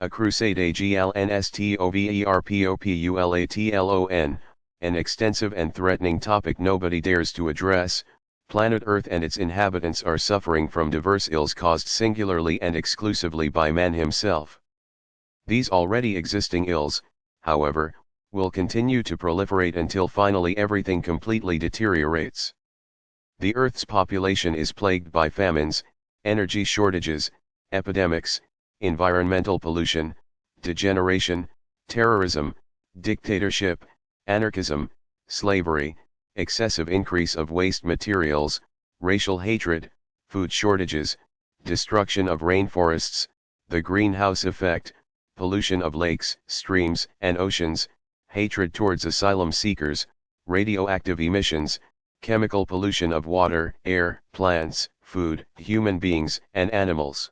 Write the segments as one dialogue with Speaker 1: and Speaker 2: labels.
Speaker 1: A crusadeaglnstoverpopulathlon, an extensive and threatening topic nobody dares to address. Planet Earth and its inhabitants are suffering from diverse ills caused singularly and exclusively by man himself. These already existing ills, however, will continue to proliferate until finally everything completely deteriorates. The Earth's population is plagued by famines, energy shortages, epidemics, environmental pollution, degeneration, terrorism, dictatorship, anarchism, slavery, excessive increase of waste materials, racial hatred, food shortages, destruction of rainforests, the greenhouse effect, pollution of lakes, streams, and oceans, hatred towards asylum seekers, radioactive emissions, chemical pollution of water, air, plants, food, human beings, and animals.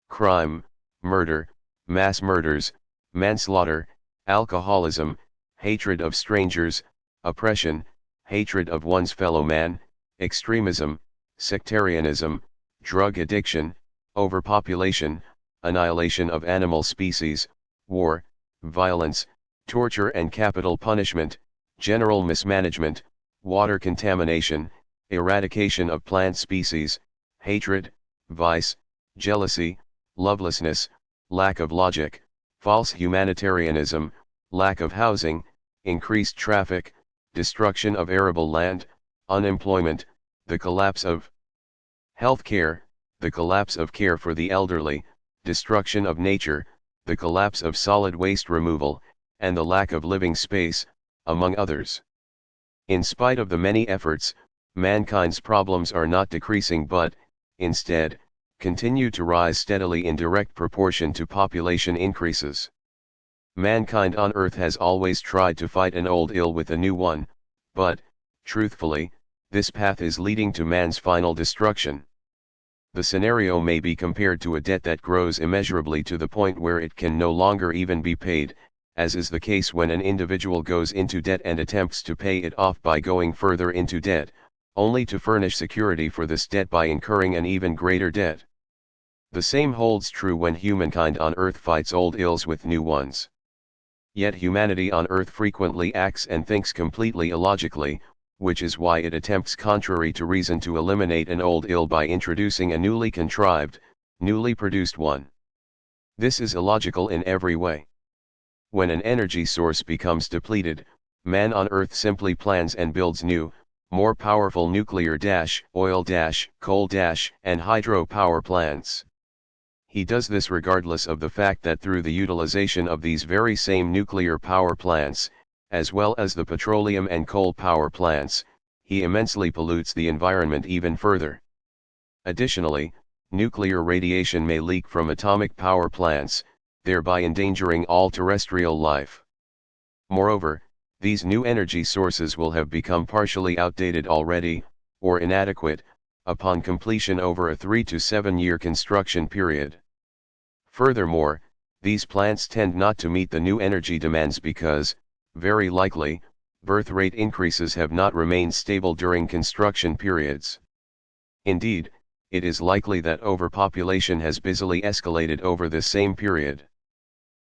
Speaker 1: Crime, murder, mass murders, manslaughter, alcoholism, hatred of strangers, oppression, hatred of one's fellow man, extremism, sectarianism, drug addiction, overpopulation, annihilation of animal species, war, violence, torture and capital punishment, general mismanagement, water contamination, eradication of plant species, hatred, vice, jealousy, lovelessness, lack of logic, false humanitarianism, lack of housing, increased traffic, destruction of arable land, unemployment, the collapse of healthcare, the collapse of care for the elderly, destruction of nature, the collapse of solid waste removal, and the lack of living space, among others. In spite of the many efforts, mankind's problems are not decreasing but, instead, continue to rise steadily in direct proportion to population increases. Mankind on Earth has always tried to fight an old ill with a new one, but, truthfully, this path is leading to man's final destruction. The scenario may be compared to a debt that grows immeasurably to the point where it can no longer even be paid, as is the case when an individual goes into debt and attempts to pay it off by going further into debt, only to furnish security for this debt by incurring an even greater debt. The same holds true when humankind on Earth fights old ills with new ones. Yet humanity on Earth frequently acts and thinks completely illogically, which is why it attempts contrary to reason to eliminate an old ill by introducing a newly contrived, newly produced one. This is illogical in every way. When an energy source becomes depleted, man on Earth simply plans and builds new, more powerful nuclear, oil, coal, and hydro power plants. He does this regardless of the fact that through the utilization of these very same nuclear power plants, as well as the petroleum and coal power plants, he immensely pollutes the environment even further. Additionally, nuclear radiation may leak from atomic power plants, thereby endangering all terrestrial life. Moreover, these new energy sources will have become partially outdated already, or inadequate, upon completion over a 3 to 7 year construction period. Furthermore, these plants tend not to meet the new energy demands because, very likely, birth rate increases have not remained stable during construction periods. Indeed, it is likely that overpopulation has busily escalated over this same period.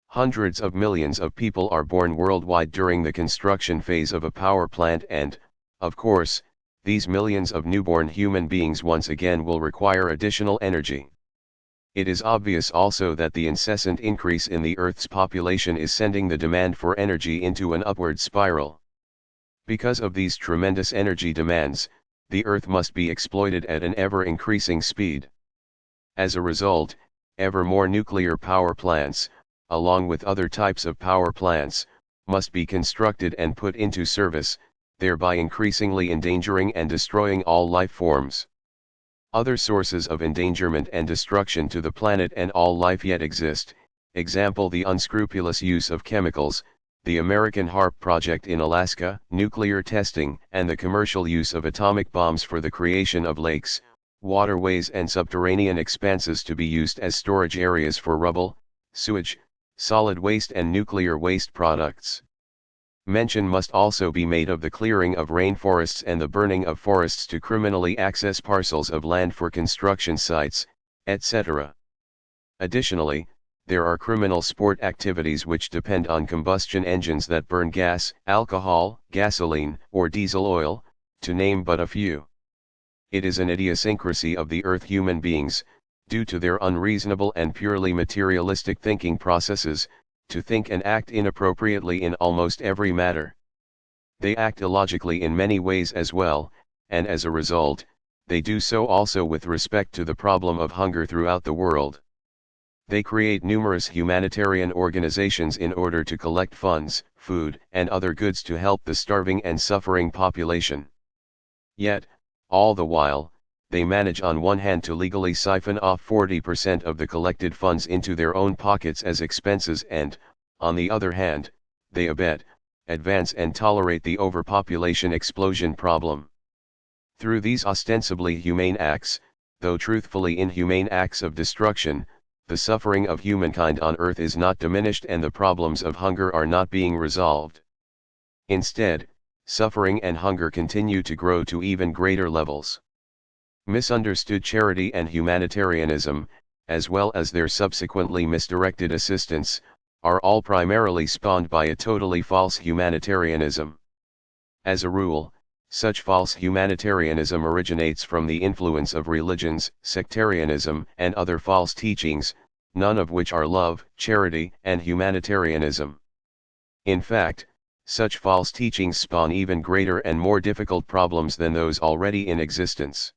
Speaker 1: Hundreds of millions of people are born worldwide during the construction phase of a power plant and, of course, these millions of newborn human beings once again will require additional energy. It is obvious also that the incessant increase in the Earth's population is sending the demand for energy into an upward spiral. Because of these tremendous energy demands, the Earth must be exploited at an ever-increasing speed. As a result, ever more nuclear power plants, along with other types of power plants, must be constructed and put into service, thereby increasingly endangering and destroying all life forms. Other sources of endangerment and destruction to the planet and all life yet exist, example the unscrupulous use of chemicals, the American HAARP project in Alaska, nuclear testing, and the commercial use of atomic bombs for the creation of lakes, waterways and subterranean expanses to be used as storage areas for rubble, sewage, solid waste and nuclear waste products. Mention must also be made of the clearing of rainforests and the burning of forests to criminally access parcels of land for construction sites, etc. Additionally, there are criminal sport activities which depend on combustion engines that burn gas, alcohol, gasoline, or diesel oil, to name but a few. It is an idiosyncrasy of the earth human beings, due to their unreasonable and purely materialistic thinking processes, to think and act inappropriately in almost every matter. They act illogically in many ways as well, and as a result, they do so also with respect to the problem of hunger throughout the world. They create numerous humanitarian organizations in order to collect funds, food, and other goods to help the starving and suffering population. Yet, all the while, they manage on one hand to legally siphon off 40% of the collected funds into their own pockets as expenses and, on the other hand, they abet, advance and tolerate the overpopulation explosion problem. Through these ostensibly humane acts, though truthfully inhumane acts of destruction, the suffering of humankind on earth is not diminished and the problems of hunger are not being resolved. Instead, suffering and hunger continue to grow to even greater levels. Misunderstood charity and humanitarianism, as well as their subsequently misdirected assistance, are all primarily spawned by a totally false humanitarianism. As a rule, such false humanitarianism originates from the influence of religions, sectarianism, and other false teachings, none of which are love, charity, and humanitarianism. In fact, such false teachings spawn even greater and more difficult problems than those already in existence.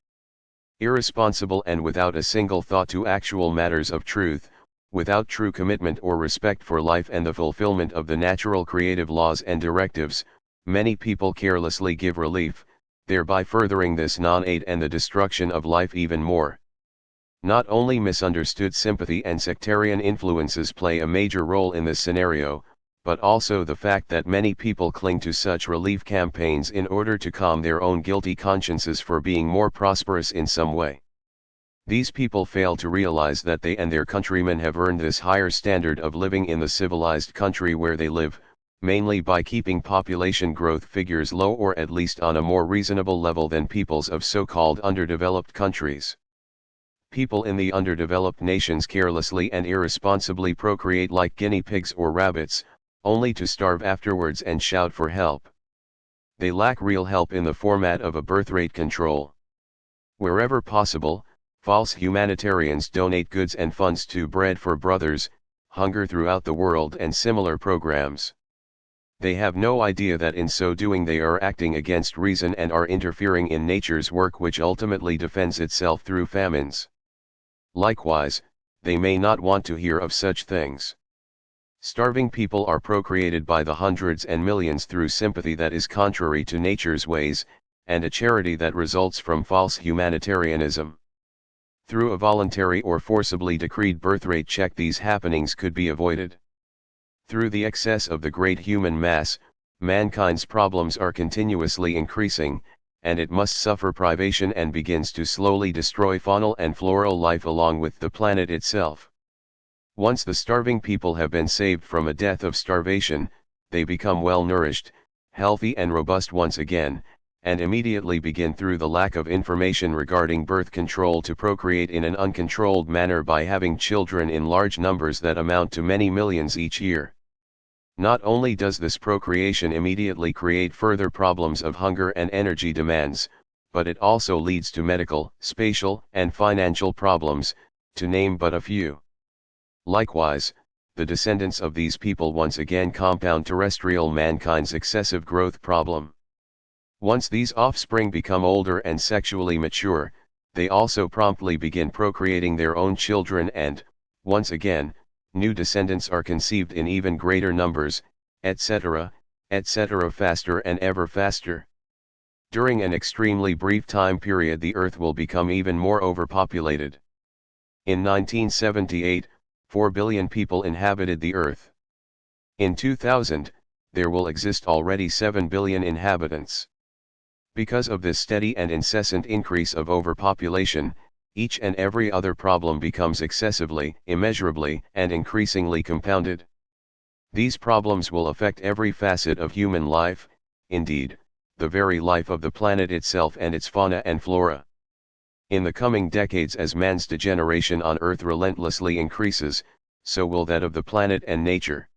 Speaker 1: Irresponsible and without a single thought to actual matters of truth, without true commitment or respect for life and the fulfillment of the natural creative laws and directives, many people carelessly give relief, thereby furthering this non-aid and the destruction of life even more. Not only misunderstood sympathy and sectarian influences play a major role in this scenario, but also the fact that many people cling to such relief campaigns in order to calm their own guilty consciences for being more prosperous in some way. These people fail to realize that they and their countrymen have earned this higher standard of living in the civilized country where they live, mainly by keeping population growth figures low or at least on a more reasonable level than peoples of so-called underdeveloped countries. People in the underdeveloped nations carelessly and irresponsibly procreate like guinea pigs or rabbits, only to starve afterwards and shout for help. They lack real help in the format of a birth rate control. Wherever possible, false humanitarians donate goods and funds to Bread for Brothers, Hunger Throughout the World and similar programs. They have no idea that in so doing they are acting against reason and are interfering in nature's work which ultimately defends itself through famines. Likewise, they may not want to hear of such things. Starving people are procreated by the hundreds and millions through sympathy that is contrary to nature's ways, and a charity that results from false humanitarianism. Through a voluntary or forcibly decreed birth rate check these happenings could be avoided. Through the excess of the great human mass, mankind's problems are continuously increasing, and it must suffer privation and begins to slowly destroy faunal and floral life along with the planet itself. Once the starving people have been saved from a death of starvation, they become well nourished, healthy and robust once again, and immediately begin through the lack of information regarding birth control to procreate in an uncontrolled manner by having children in large numbers that amount to many millions each year. Not only does this procreation immediately create further problems of hunger and energy demands, but it also leads to medical, spatial, and financial problems, to name but a few. Likewise, the descendants of these people once again compound terrestrial mankind's excessive growth problem. Once these offspring become older and sexually mature, they also promptly begin procreating their own children and, once again, new descendants are conceived in even greater numbers, etc., faster and ever faster. During an extremely brief time period the Earth will become even more overpopulated. In 1978, 4 billion people inhabited the Earth. In 2000, there will exist already 7 billion inhabitants. Because of this steady and incessant increase of overpopulation, each and every other problem becomes excessively, immeasurably, and increasingly compounded. These problems will affect every facet of human life, indeed, the very life of the planet itself and its fauna and flora. In the coming decades, as man's degeneration on Earth relentlessly increases, so will that of the planet and nature.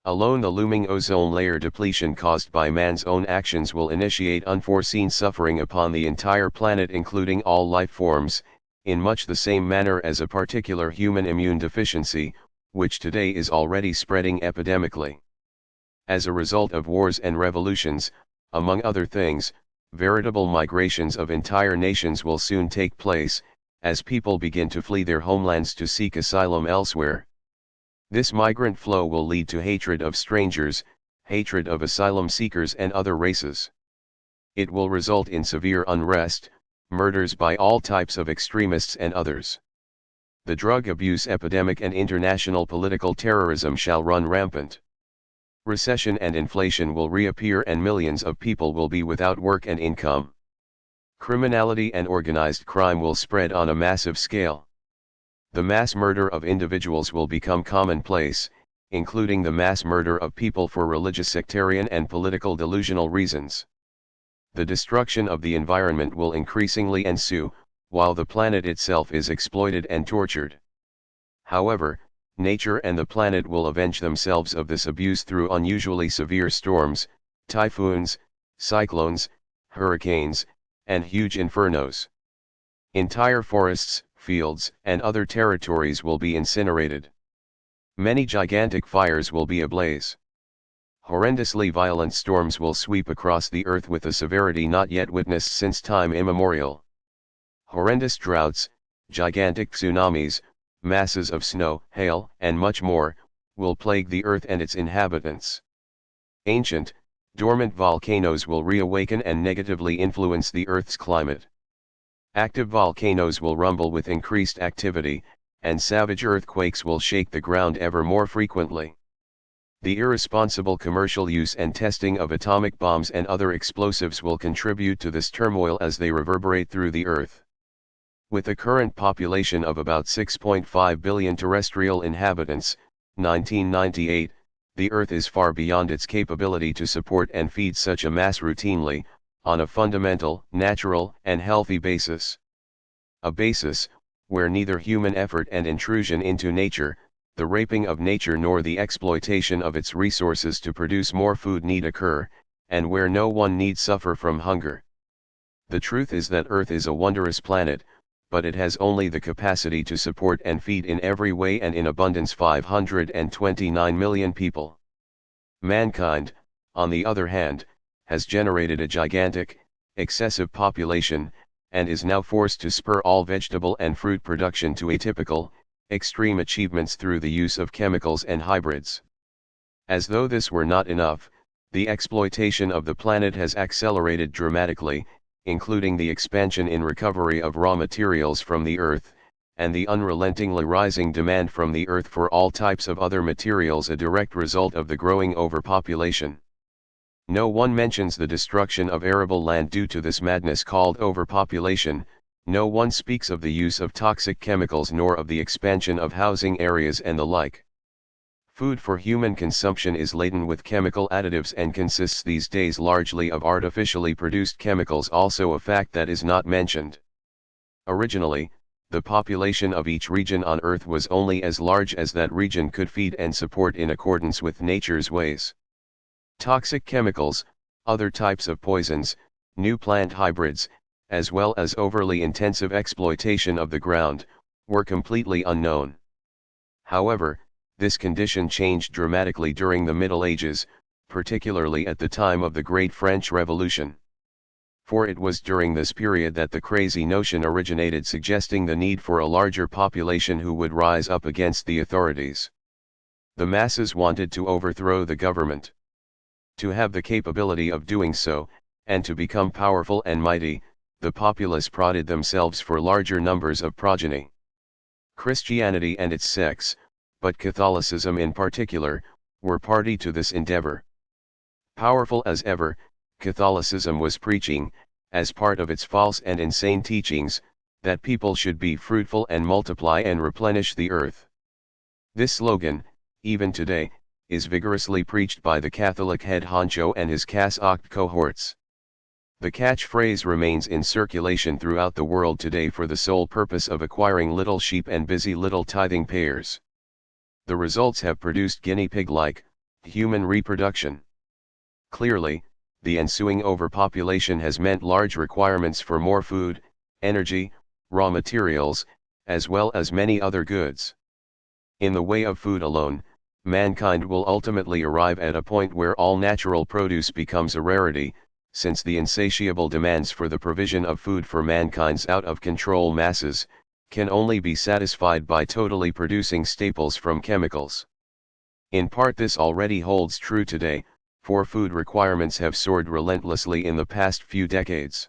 Speaker 1: Alone the looming ozone layer depletion caused by man's own actions will initiate unforeseen suffering upon the entire planet, including all life forms, in much the same manner as a particular human immune deficiency, which today is already spreading epidemically. As a result of wars and revolutions, among other things, veritable migrations of entire nations will soon take place, as people begin to flee their homelands to seek asylum elsewhere. This migrant flow will lead to hatred of strangers, hatred of asylum seekers and other races. It will result in severe unrest, murders by all types of extremists and others. The drug abuse epidemic and international political terrorism shall run rampant. Recession and inflation will reappear and millions of people will be without work and income. Criminality and organized crime will spread on a massive scale. The mass murder of individuals will become commonplace, including the mass murder of people for religious, sectarian and political delusional reasons. The destruction of the environment will increasingly ensue, while the planet itself is exploited and tortured. However, nature and the planet will avenge themselves of this abuse through unusually severe storms, typhoons, cyclones, hurricanes, and huge infernos. Entire forests, fields, and other territories will be incinerated. Many gigantic fires will be ablaze. Horrendously violent storms will sweep across the earth with a severity not yet witnessed since time immemorial. Horrendous droughts, gigantic tsunamis, masses of snow, hail, and much more, will plague the earth and its inhabitants. Ancient, dormant volcanoes will reawaken and negatively influence the earth's climate. Active volcanoes will rumble with increased activity, and savage earthquakes will shake the ground ever more frequently. The irresponsible commercial use and testing of atomic bombs and other explosives will contribute to this turmoil as they reverberate through the earth. With a current population of about 6.5 billion terrestrial inhabitants, 1998, the earth is far beyond its capability to support and feed such a mass routinely, on a fundamental, natural, and healthy basis. A basis, where neither human effort and intrusion into nature, the raping of nature nor the exploitation of its resources to produce more food need occur, and where no one need suffer from hunger. The truth is that Earth is a wondrous planet, but it has only the capacity to support and feed in every way and in abundance 529 million people. Mankind, on the other hand, has generated a gigantic, excessive population, and is now forced to spur all vegetable and fruit production to atypical, extreme achievements through the use of chemicals and hybrids. As though this were not enough, the exploitation of the planet has accelerated dramatically, including the expansion in recovery of raw materials from the earth, and the unrelentingly rising demand from the earth for all types of other materials, a direct result of the growing overpopulation. No one mentions the destruction of arable land due to this madness called overpopulation, no one speaks of the use of toxic chemicals nor of the expansion of housing areas and the like. Food for human consumption is laden with chemical additives and consists these days largely of artificially produced chemicals, also a fact that is not mentioned. Originally, the population of each region on Earth was only as large as that region could feed and support in accordance with nature's ways. Toxic chemicals, other types of poisons, new plant hybrids, as well as overly intensive exploitation of the ground, were completely unknown. However, this condition changed dramatically during the Middle Ages, particularly at the time of the Great French Revolution. For it was during this period that the crazy notion originated, suggesting the need for a larger population who would rise up against the authorities. The masses wanted to overthrow the government. To have the capability of doing so, and to become powerful and mighty, the populace prodded themselves for larger numbers of progeny. Christianity and its sects, but Catholicism in particular, were party to this endeavor. Powerful as ever, Catholicism was preaching, as part of its false and insane teachings, that people should be fruitful and multiply and replenish the earth. This slogan, even today, is vigorously preached by the Catholic head honcho and his Cas-Oct cohorts. The catchphrase remains in circulation throughout the world today for the sole purpose of acquiring little sheep and busy little tithing payers. The results have produced guinea pig-like, human reproduction. Clearly, the ensuing overpopulation has meant large requirements for more food, energy, raw materials, as well as many other goods. In the way of food alone, mankind will ultimately arrive at a point where all natural produce becomes a rarity, since the insatiable demands for the provision of food for mankind's out-of-control masses, can only be satisfied by totally producing staples from chemicals. In part this already holds true today, for food requirements have soared relentlessly in the past few decades.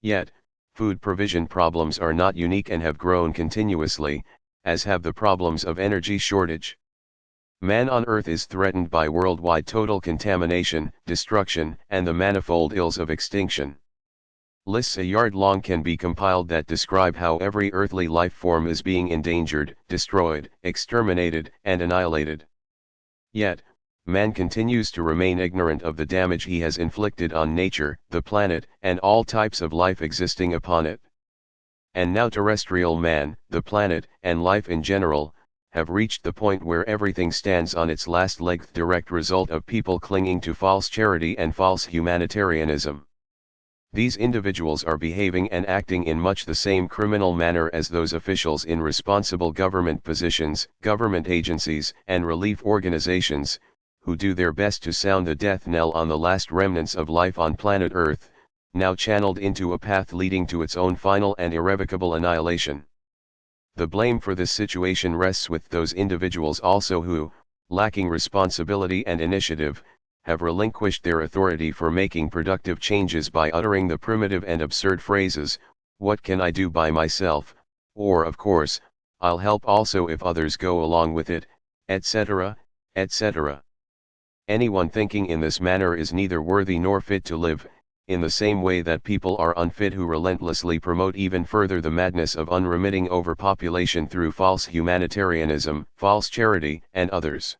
Speaker 1: Yet, food provision problems are not unique and have grown continuously, as have the problems of energy shortage. Man on Earth is threatened by worldwide total contamination, destruction, and the manifold ills of extinction. Lists a yard long can be compiled that describe how every earthly life form is being endangered, destroyed, exterminated, and annihilated. Yet, man continues to remain ignorant of the damage he has inflicted on nature, the planet, and all types of life existing upon it. And now terrestrial man, the planet, and life in general, have reached the point where everything stands on its last leg, direct result of people clinging to false charity and false humanitarianism. These individuals are behaving and acting in much the same criminal manner as those officials in responsible government positions, government agencies, and relief organizations, who do their best to sound the death knell on the last remnants of life on planet Earth, now channeled into a path leading to its own final and irrevocable annihilation. The blame for this situation rests with those individuals also who, lacking responsibility and initiative, have relinquished their authority for making productive changes by uttering the primitive and absurd phrases, "What can I do by myself?" or "Of course, I'll help also if others go along with it," etc., etc. Anyone thinking in this manner is neither worthy nor fit to live, in the same way that people are unfit who relentlessly promote even further the madness of unremitting overpopulation through false humanitarianism, false charity, and others.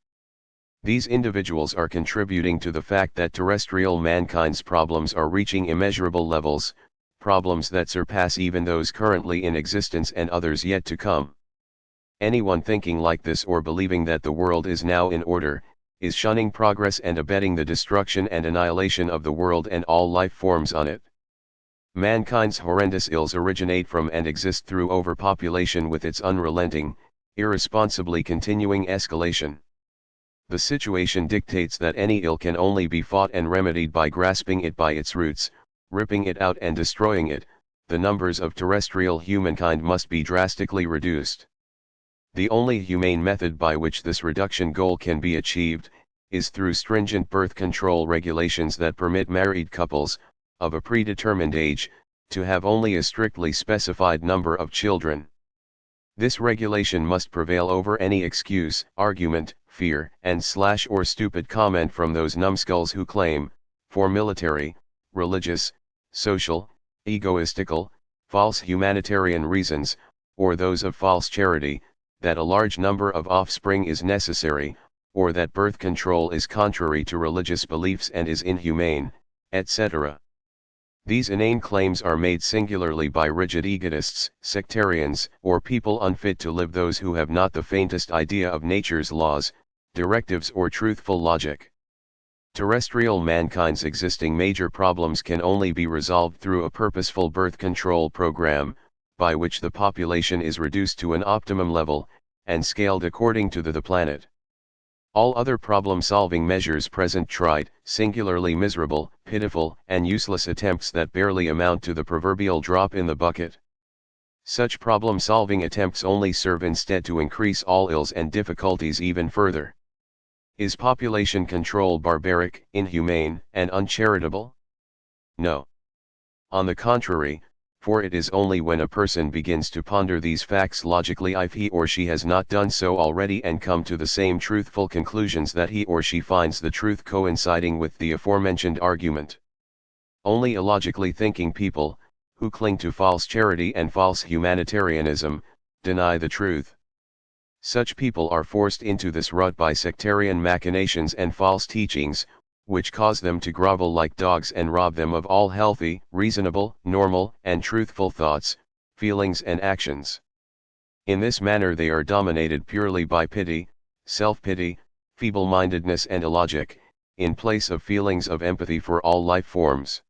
Speaker 1: These individuals are contributing to the fact that terrestrial mankind's problems are reaching immeasurable levels, problems that surpass even those currently in existence and others yet to come. Anyone thinking like this or believing that the world is now in order, is shunning progress and abetting the destruction and annihilation of the world and all life forms on it. Mankind's horrendous ills originate from and exist through overpopulation with its unrelenting, irresponsibly continuing escalation. The situation dictates that any ill can only be fought and remedied by grasping it by its roots, ripping it out and destroying it. The numbers of terrestrial humankind must be drastically reduced. The only humane method by which this reduction goal can be achieved, is through stringent birth control regulations that permit married couples, of a predetermined age, to have only a strictly specified number of children. This regulation must prevail over any excuse, argument, fear, or stupid comment from those numbskulls who claim, for military, religious, social, egoistical, false humanitarian reasons, or those of false charity, that a large number of offspring is necessary, or that birth control is contrary to religious beliefs and is inhumane, etc. These inane claims are made singularly by rigid egotists, sectarians, or people unfit to live, those who have not the faintest idea of nature's laws, directives, or truthful logic. Terrestrial mankind's existing major problems can only be resolved through a purposeful birth control program, by which the population is reduced to an optimum level, and scaled according to the planet. All other problem-solving measures present trite, singularly miserable, pitiful, and useless attempts that barely amount to the proverbial drop in the bucket. Such problem-solving attempts only serve instead to increase all ills and difficulties even further. Is population control barbaric, inhumane, and uncharitable? No. On the contrary, for it is only when a person begins to ponder these facts logically, if he or she has not done so already, and come to the same truthful conclusions, that he or she finds the truth coinciding with the aforementioned argument. Only illogically thinking people, who cling to false charity and false humanitarianism, deny the truth. Such people are forced into this rut by sectarian machinations and false teachings, which cause them to grovel like dogs and rob them of all healthy, reasonable, normal, and truthful thoughts, feelings, and actions. In this manner they are dominated purely by pity, self-pity, feeble-mindedness and illogic, in place of feelings of empathy for all life forms.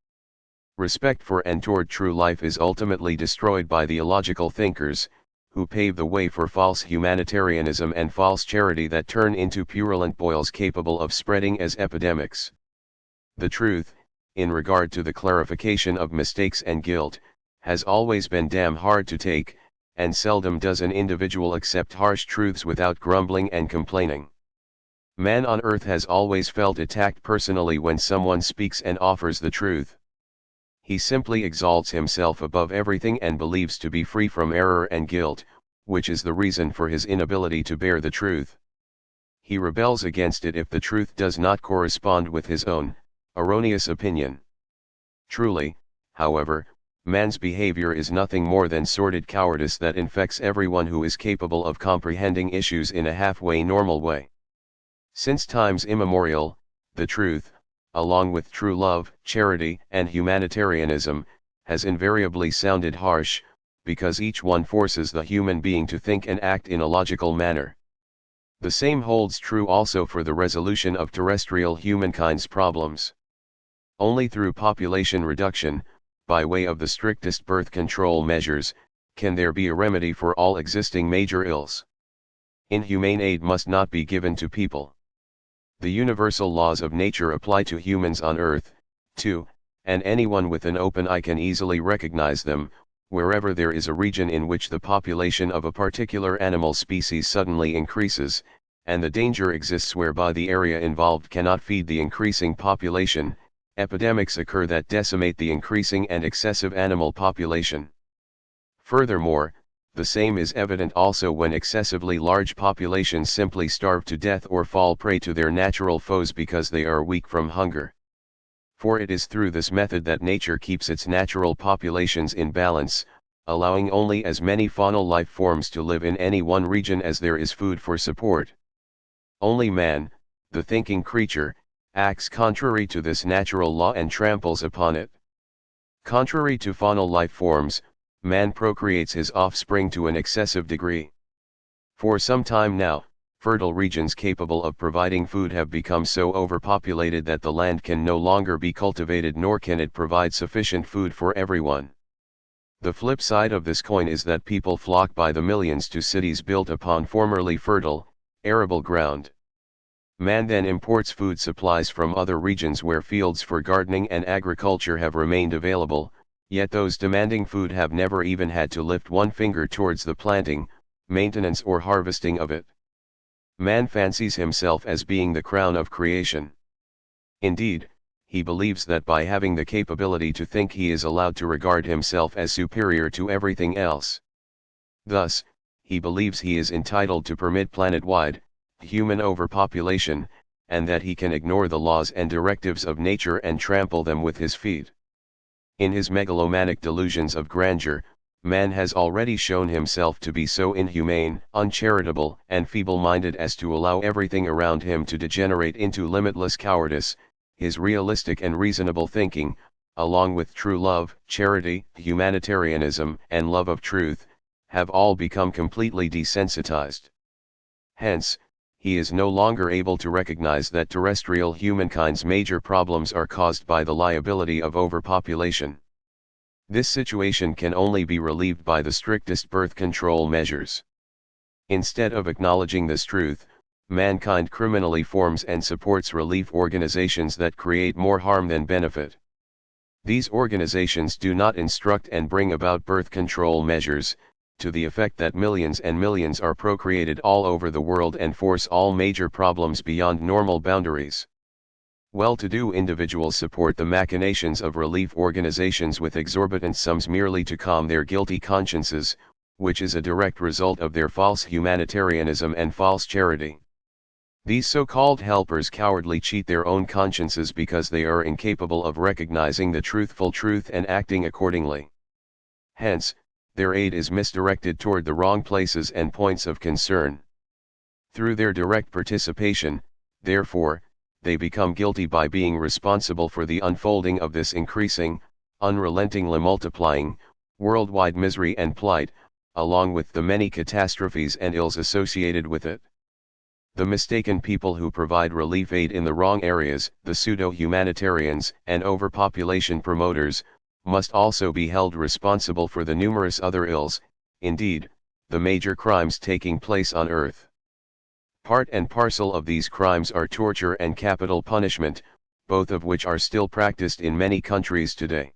Speaker 1: Respect for and toward true life is ultimately destroyed by the illogical thinkers, who pave the way for false humanitarianism and false charity that turn into purulent boils capable of spreading as epidemics. The truth, in regard to the clarification of mistakes and guilt, has always been damn hard to take, and seldom does an individual accept harsh truths without grumbling and complaining. Man on earth has always felt attacked personally when someone speaks and offers the truth. He simply exalts himself above everything and believes to be free from error and guilt, which is the reason for his inability to bear the truth. He rebels against it if the truth does not correspond with his own erroneous opinion. Truly, however, man's behavior is nothing more than sordid cowardice that infects everyone who is capable of comprehending issues in a halfway normal way. Since times immemorial, the truth, along with true love, charity, and humanitarianism, has invariably sounded harsh, because each one forces the human being to think and act in a logical manner. The same holds true also for the resolution of terrestrial humankind's problems. Only through population reduction, by way of the strictest birth control measures, can there be a remedy for all existing major ills. Inhumane aid must not be given to people. The universal laws of nature apply to humans on Earth, too, and anyone with an open eye can easily recognize them, wherever there is a region in which the population of a particular animal species suddenly increases, and the danger exists whereby the area involved cannot feed the increasing population. Epidemics occur that decimate the increasing and excessive animal population. Furthermore, the same is evident also when excessively large populations simply starve to death or fall prey to their natural foes because they are weak from hunger. For it is through this method that nature keeps its natural populations in balance, allowing only as many faunal life forms to live in any one region as there is food for support. Only man, the thinking creature, acts contrary to this natural law and tramples upon it. Contrary to faunal life forms, man procreates his offspring to an excessive degree. For some time now, fertile regions capable of providing food have become so overpopulated that the land can no longer be cultivated nor can it provide sufficient food for everyone. The flip side of this coin is that people flock by the millions to cities built upon formerly fertile, arable ground. Man then imports food supplies from other regions where fields for gardening and agriculture have remained available, yet those demanding food have never even had to lift one finger towards the planting, maintenance or harvesting of it. Man fancies himself as being the crown of creation. Indeed, he believes that by having the capability to think he is allowed to regard himself as superior to everything else. Thus, he believes he is entitled to permit planet-wide, human overpopulation, and that he can ignore the laws and directives of nature and trample them with his feet. In his megalomaniac delusions of grandeur, man has already shown himself to be so inhumane, uncharitable, and feeble-minded as to allow everything around him to degenerate into limitless cowardice. His realistic and reasonable thinking, along with true love, charity, humanitarianism, and love of truth, have all become completely desensitized. Hence, he is no longer able to recognize that terrestrial humankind's major problems are caused by the liability of overpopulation. This situation can only be relieved by the strictest birth control measures. Instead of acknowledging this truth, mankind criminally forms and supports relief organizations that create more harm than benefit. These organizations do not instruct and bring about birth control measures, to the effect that millions and millions are procreated all over the world and force all major problems beyond normal boundaries. Well-to-do individuals support the machinations of relief organizations with exorbitant sums merely to calm their guilty consciences, which is a direct result of their false humanitarianism and false charity. These so-called helpers cowardly cheat their own consciences because they are incapable of recognizing the truthful truth and acting accordingly. Hence, their aid is misdirected toward the wrong places and points of concern. Through their direct participation, therefore, they become guilty by being responsible for the unfolding of this increasing, unrelentingly multiplying, worldwide misery and plight, along with the many catastrophes and ills associated with it. The mistaken people who provide relief aid in the wrong areas, the pseudo-humanitarians and overpopulation promoters, must also be held responsible for the numerous other ills, indeed, the major crimes taking place on earth. Part and parcel of these crimes are torture and capital punishment, both of which are still practiced in many countries today.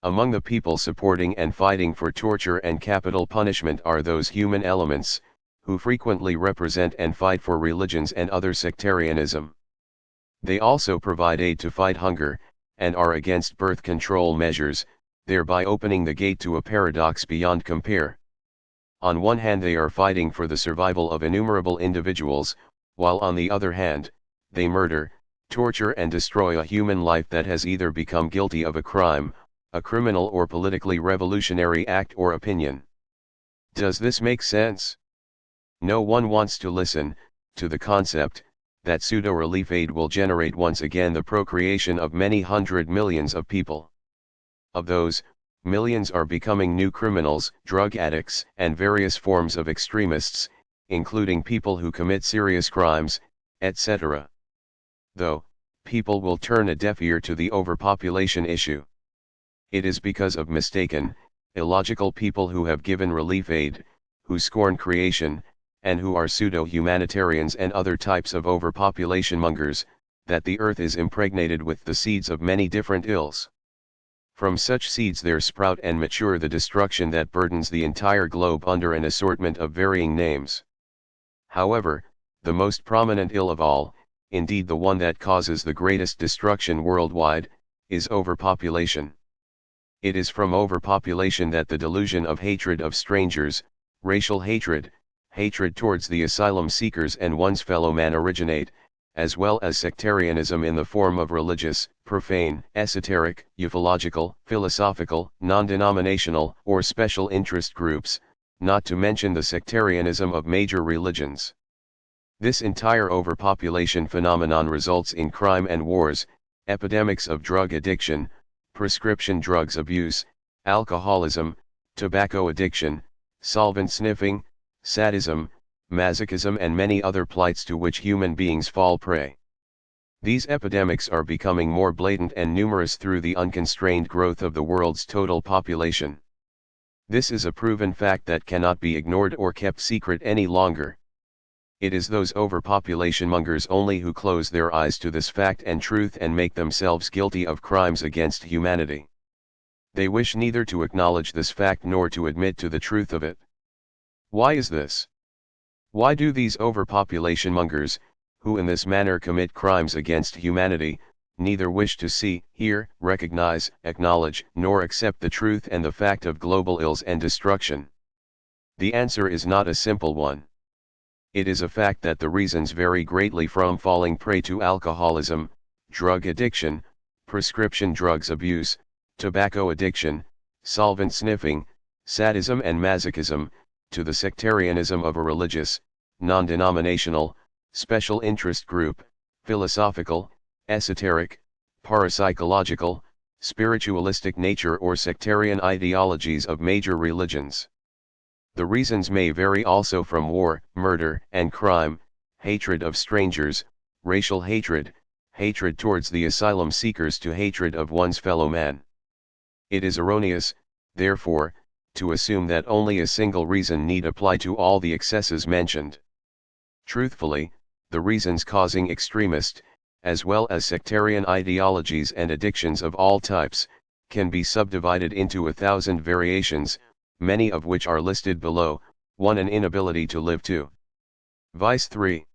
Speaker 1: Among the people supporting and fighting for torture and capital punishment are those human elements, who frequently represent and fight for religions and other sectarianism. They also provide aid to fight hunger, and are against birth control measures, thereby opening the gate to a paradox beyond compare. On one hand they are fighting for the survival of innumerable individuals, while on the other hand, they murder, torture and destroy a human life that has either become guilty of a crime, a criminal or politically revolutionary act or opinion. Does this make sense? No one wants to listen to the concept that pseudo-relief aid will generate once again the procreation of many hundred millions of people. Of those, millions are becoming new criminals, drug addicts, and various forms of extremists, including people who commit serious crimes, etc. Though, people will turn a deaf ear to the overpopulation issue. It is because of mistaken, illogical people who have given relief aid, who scorn creation, and who are pseudo-humanitarians and other types of overpopulation mongers, that the earth is impregnated with the seeds of many different ills. From such seeds there sprout and mature the destruction that burdens the entire globe under an assortment of varying names. However, the most prominent ill of all, indeed the one that causes the greatest destruction worldwide, is overpopulation. It is from overpopulation that the delusion of hatred of strangers, racial hatred, hatred towards the asylum seekers and one's fellow man originate, as well as sectarianism in the form of religious, profane, esoteric, ufological, philosophical, non-denominational, or special interest groups, not to mention the sectarianism of major religions. This entire overpopulation phenomenon results in crime and wars, epidemics of drug addiction, prescription drugs abuse, alcoholism, tobacco addiction, solvent sniffing, sadism, masochism and many other plights to which human beings fall prey. These epidemics are becoming more blatant and numerous through the unconstrained growth of the world's total population. This is a proven fact that cannot be ignored or kept secret any longer. It is those overpopulation mongers only who close their eyes to this fact and truth and make themselves guilty of crimes against humanity. They wish neither to acknowledge this fact nor to admit to the truth of it. Why is this? Why do these overpopulation mongers, who in this manner commit crimes against humanity, neither wish to see, hear, recognize, acknowledge, nor accept the truth and the fact of global ills and destruction? The answer is not a simple one. It is a fact that the reasons vary greatly from falling prey to alcoholism, drug addiction, prescription drugs abuse, tobacco addiction, solvent sniffing, sadism and masochism, to the sectarianism of a religious, non-denominational, special interest group, philosophical, esoteric, parapsychological, spiritualistic nature or sectarian ideologies of major religions. The reasons may vary also from war, murder and crime, hatred of strangers, racial hatred, hatred towards the asylum seekers to hatred of one's fellow man. It is erroneous, therefore, to assume that only a single reason need apply to all the excesses mentioned. Truthfully, the reasons causing extremist, as well as sectarian ideologies and addictions of all types, can be subdivided into 1,000 variations, many of which are listed below. 1. An inability to live. 2. Vice. 3.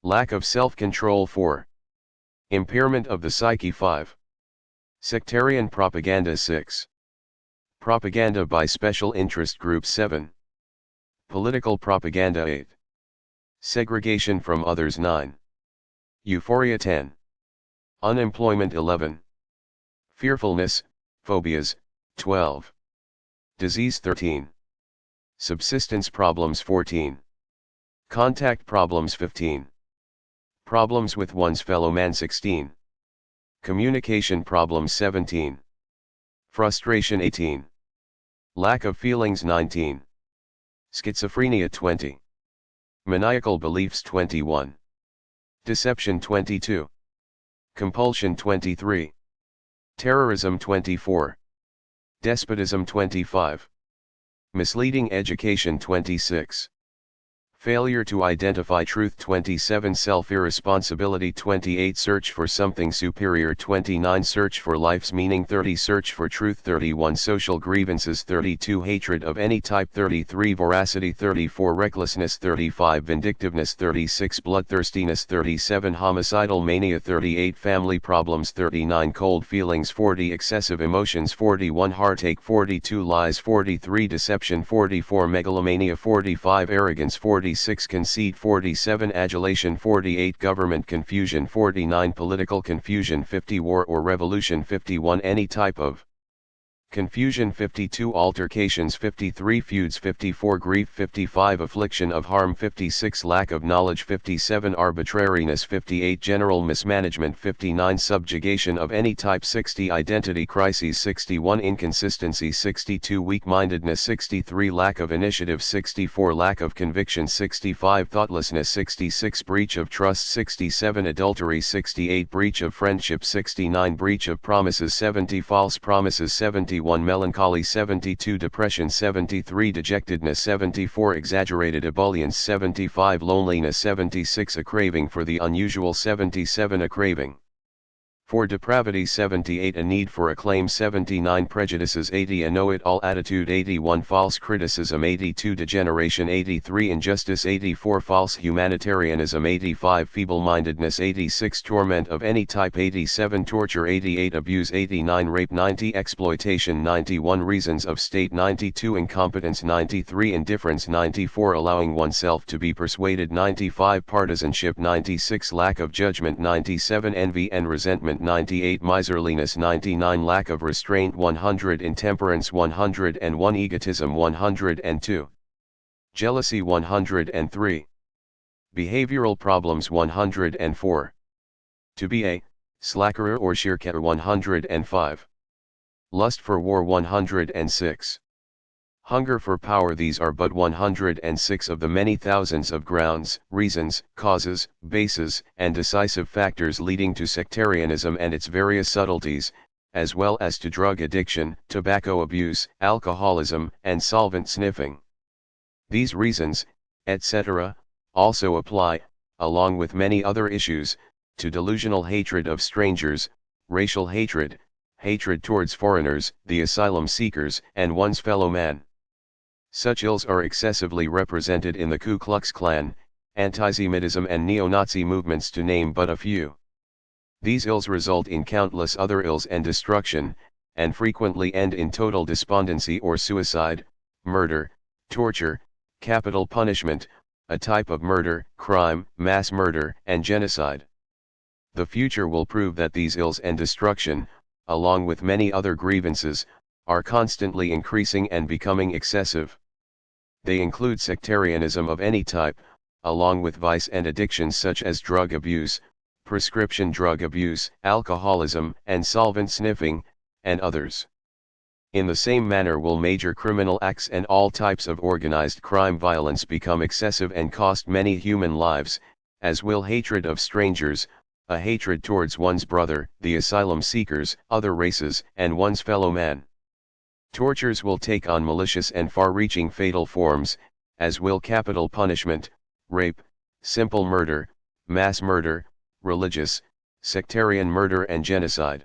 Speaker 1: Lack of self-control. 4. Impairment of the psyche. 5. Sectarian propaganda. 6. Propaganda by special interest groups. 7. Political propaganda. 8. Segregation from others. 9. Euphoria. 10. Unemployment. 11. Fearfulness, phobias. 12. Disease. 13. Subsistence problems. 14. Contact problems. 15. Problems with one's fellow man. 16. Communication problems. 17. Frustration. 18. Lack of feelings. 19. Schizophrenia. 20. Maniacal beliefs 21. Deception 22. Compulsion 23. Terrorism 24. Despotism 25. Misleading education 26. Failure to identify truth 27. Self-irresponsibility 28. Search for something superior 29. Search for life's meaning 30. Search for truth 31. Social grievances 32. Hatred of any type 33. Voracity 34. Recklessness 35. Vindictiveness 36. Bloodthirstiness 37. Homicidal mania 38. Family problems 39. Cold feelings 40. Excessive emotions 41. Heartache 42. Lies 43. Deception 44. Megalomania 45. Arrogance 46. Conceit 47. Adulation 48. Government confusion 49. Political confusion 50. War or revolution 51. Any type of confusion 52. Altercations 53. Feuds 54. Grief 55. Affliction of harm 56. Lack of knowledge 57. Arbitrariness 58. General mismanagement 59. Subjugation of any type 60. Identity crises 61. Inconsistency 62. Weak-mindedness 63. Lack of initiative 64. Lack of conviction 65. Thoughtlessness 66. Breach of trust 67. Adultery 68. Breach of friendship 69. Breach of promises 70. False promises 71. Melancholy 72. Depression 73. Dejectedness 74. Exaggerated ebullience 75. Loneliness 76. A craving for the unusual 77. A craving for depravity 78. A need for acclaim 79. Prejudices 80. A know-it-all attitude 81. False criticism 82. Degeneration 83. Injustice 84. False humanitarianism 85. Feeble-mindedness 86. Torment of any type 87. Torture 88. Abuse 89. Rape 90. Exploitation 91. Reasons of state 92. Incompetence 93. Indifference 94. Allowing oneself to be persuaded 95. Partisanship 96. Lack of judgment 97. Envy and resentment 98. Miserliness 99. Lack of restraint 100. Intemperance 101. Egotism 102. Jealousy 103. Behavioral problems 104. To be a slacker or shirker 105. Lust for war 106. Hunger for power. These are but 106 of the many thousands of grounds, reasons, causes, bases, and decisive factors leading to sectarianism and its various subtleties, as well as to drug addiction, tobacco abuse, alcoholism, and solvent sniffing. These reasons, etc., also apply, along with many other issues, to delusional hatred of strangers, racial hatred, hatred towards foreigners, the asylum seekers, and one's fellow man. Such ills are excessively represented in the Ku Klux Klan, antisemitism and neo-Nazi movements, to name but a few. These ills result in countless other ills and destruction, and frequently end in total despondency or suicide, murder, torture, capital punishment, a type of murder, crime, mass murder, and genocide. The future will prove that these ills and destruction, along with many other grievances, are constantly increasing and becoming excessive. They include sectarianism of any type, along with vice and addictions such as drug abuse, prescription drug abuse, alcoholism, and solvent sniffing, and others. In the same manner will major criminal acts and all types of organized crime violence become excessive and cost many human lives, as will hatred of strangers, a hatred towards one's brother, the asylum seekers, other races, and one's fellow man. Tortures will take on malicious and far-reaching fatal forms, as will capital punishment, rape, simple murder, mass murder, religious, sectarian murder and genocide.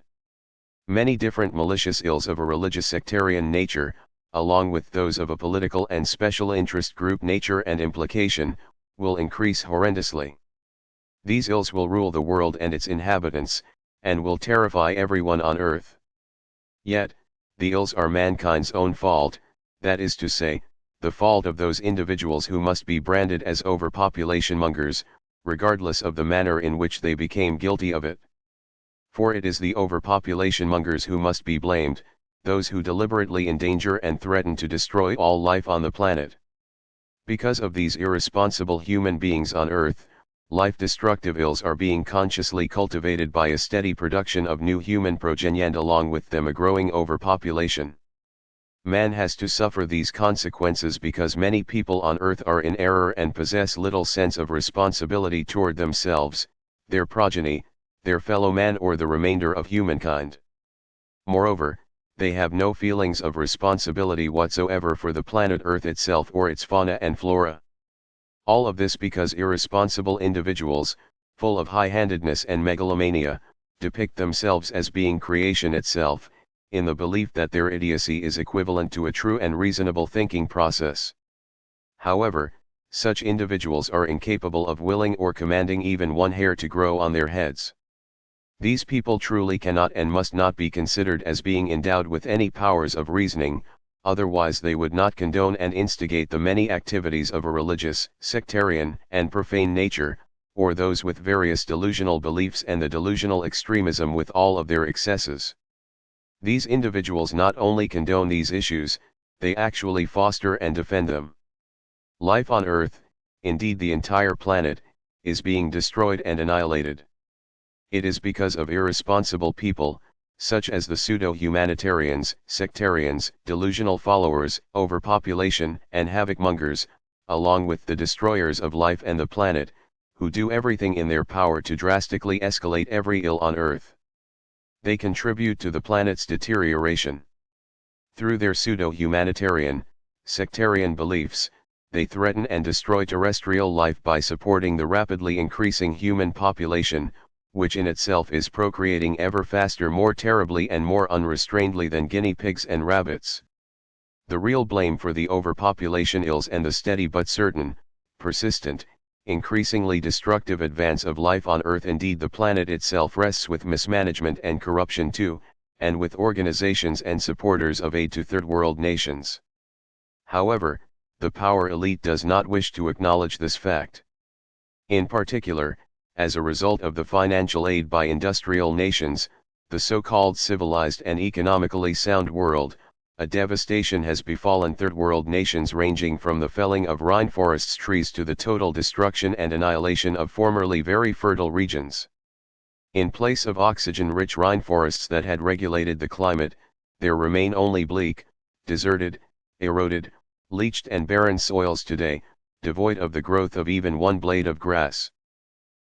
Speaker 1: Many different malicious ills of a religious sectarian nature, along with those of a political and special interest group nature and implication, will increase horrendously. These ills will rule the world and its inhabitants, and will terrify everyone on earth. Yet, the ills are mankind's own fault, that is to say, the fault of those individuals who must be branded as overpopulation mongers, regardless of the manner in which they became guilty of it. For it is the overpopulation mongers who must be blamed, those who deliberately endanger and threaten to destroy all life on the planet. Because of these irresponsible human beings on earth, life-destructive ills are being consciously cultivated by a steady production of new human progeny and along with them a growing overpopulation. Man has to suffer these consequences because many people on earth are in error and possess little sense of responsibility toward themselves, their progeny, their fellow man or the remainder of humankind. Moreover, they have no feelings of responsibility whatsoever for the planet Earth itself or its fauna and flora. All of this because irresponsible individuals, full of high-handedness and megalomania, depict themselves as being creation itself, in the belief that their idiocy is equivalent to a true and reasonable thinking process. However, such individuals are incapable of willing or commanding even one hair to grow on their heads. These people truly cannot and must not be considered as being endowed with any powers of reasoning, otherwise they would not condone and instigate the many activities of a religious, sectarian, and profane nature, or those with various delusional beliefs and the delusional extremism with all of their excesses. These individuals not only condone these issues, they actually foster and defend them. Life on Earth, indeed the entire planet, is being destroyed and annihilated. It is because of irresponsible people, such as the pseudo-humanitarians, sectarians, delusional followers, overpopulation, and havoc-mongers, along with the destroyers of life and the planet, who do everything in their power to drastically escalate every ill on Earth. They contribute to the planet's deterioration. Through their pseudo-humanitarian, sectarian beliefs, they threaten and destroy terrestrial life by supporting the rapidly increasing human population, which in itself is procreating ever faster, more terribly and more unrestrainedly than guinea pigs and rabbits. The real blame for the overpopulation ills and the steady but certain, persistent, increasingly destructive advance of life on Earth, indeed the planet itself, rests with mismanagement and corruption too, and with organizations and supporters of aid to third world nations. However, the power elite does not wish to acknowledge this fact. In particular, as a result of the financial aid by industrial nations, the so-called civilized and economically sound world, a devastation has befallen third world nations ranging from the felling of rainforests trees to the total destruction and annihilation of formerly very fertile regions. In place of oxygen-rich rainforests that had regulated the climate, there remain only bleak, deserted, eroded, leached and barren soils today, devoid of the growth of even one blade of grass.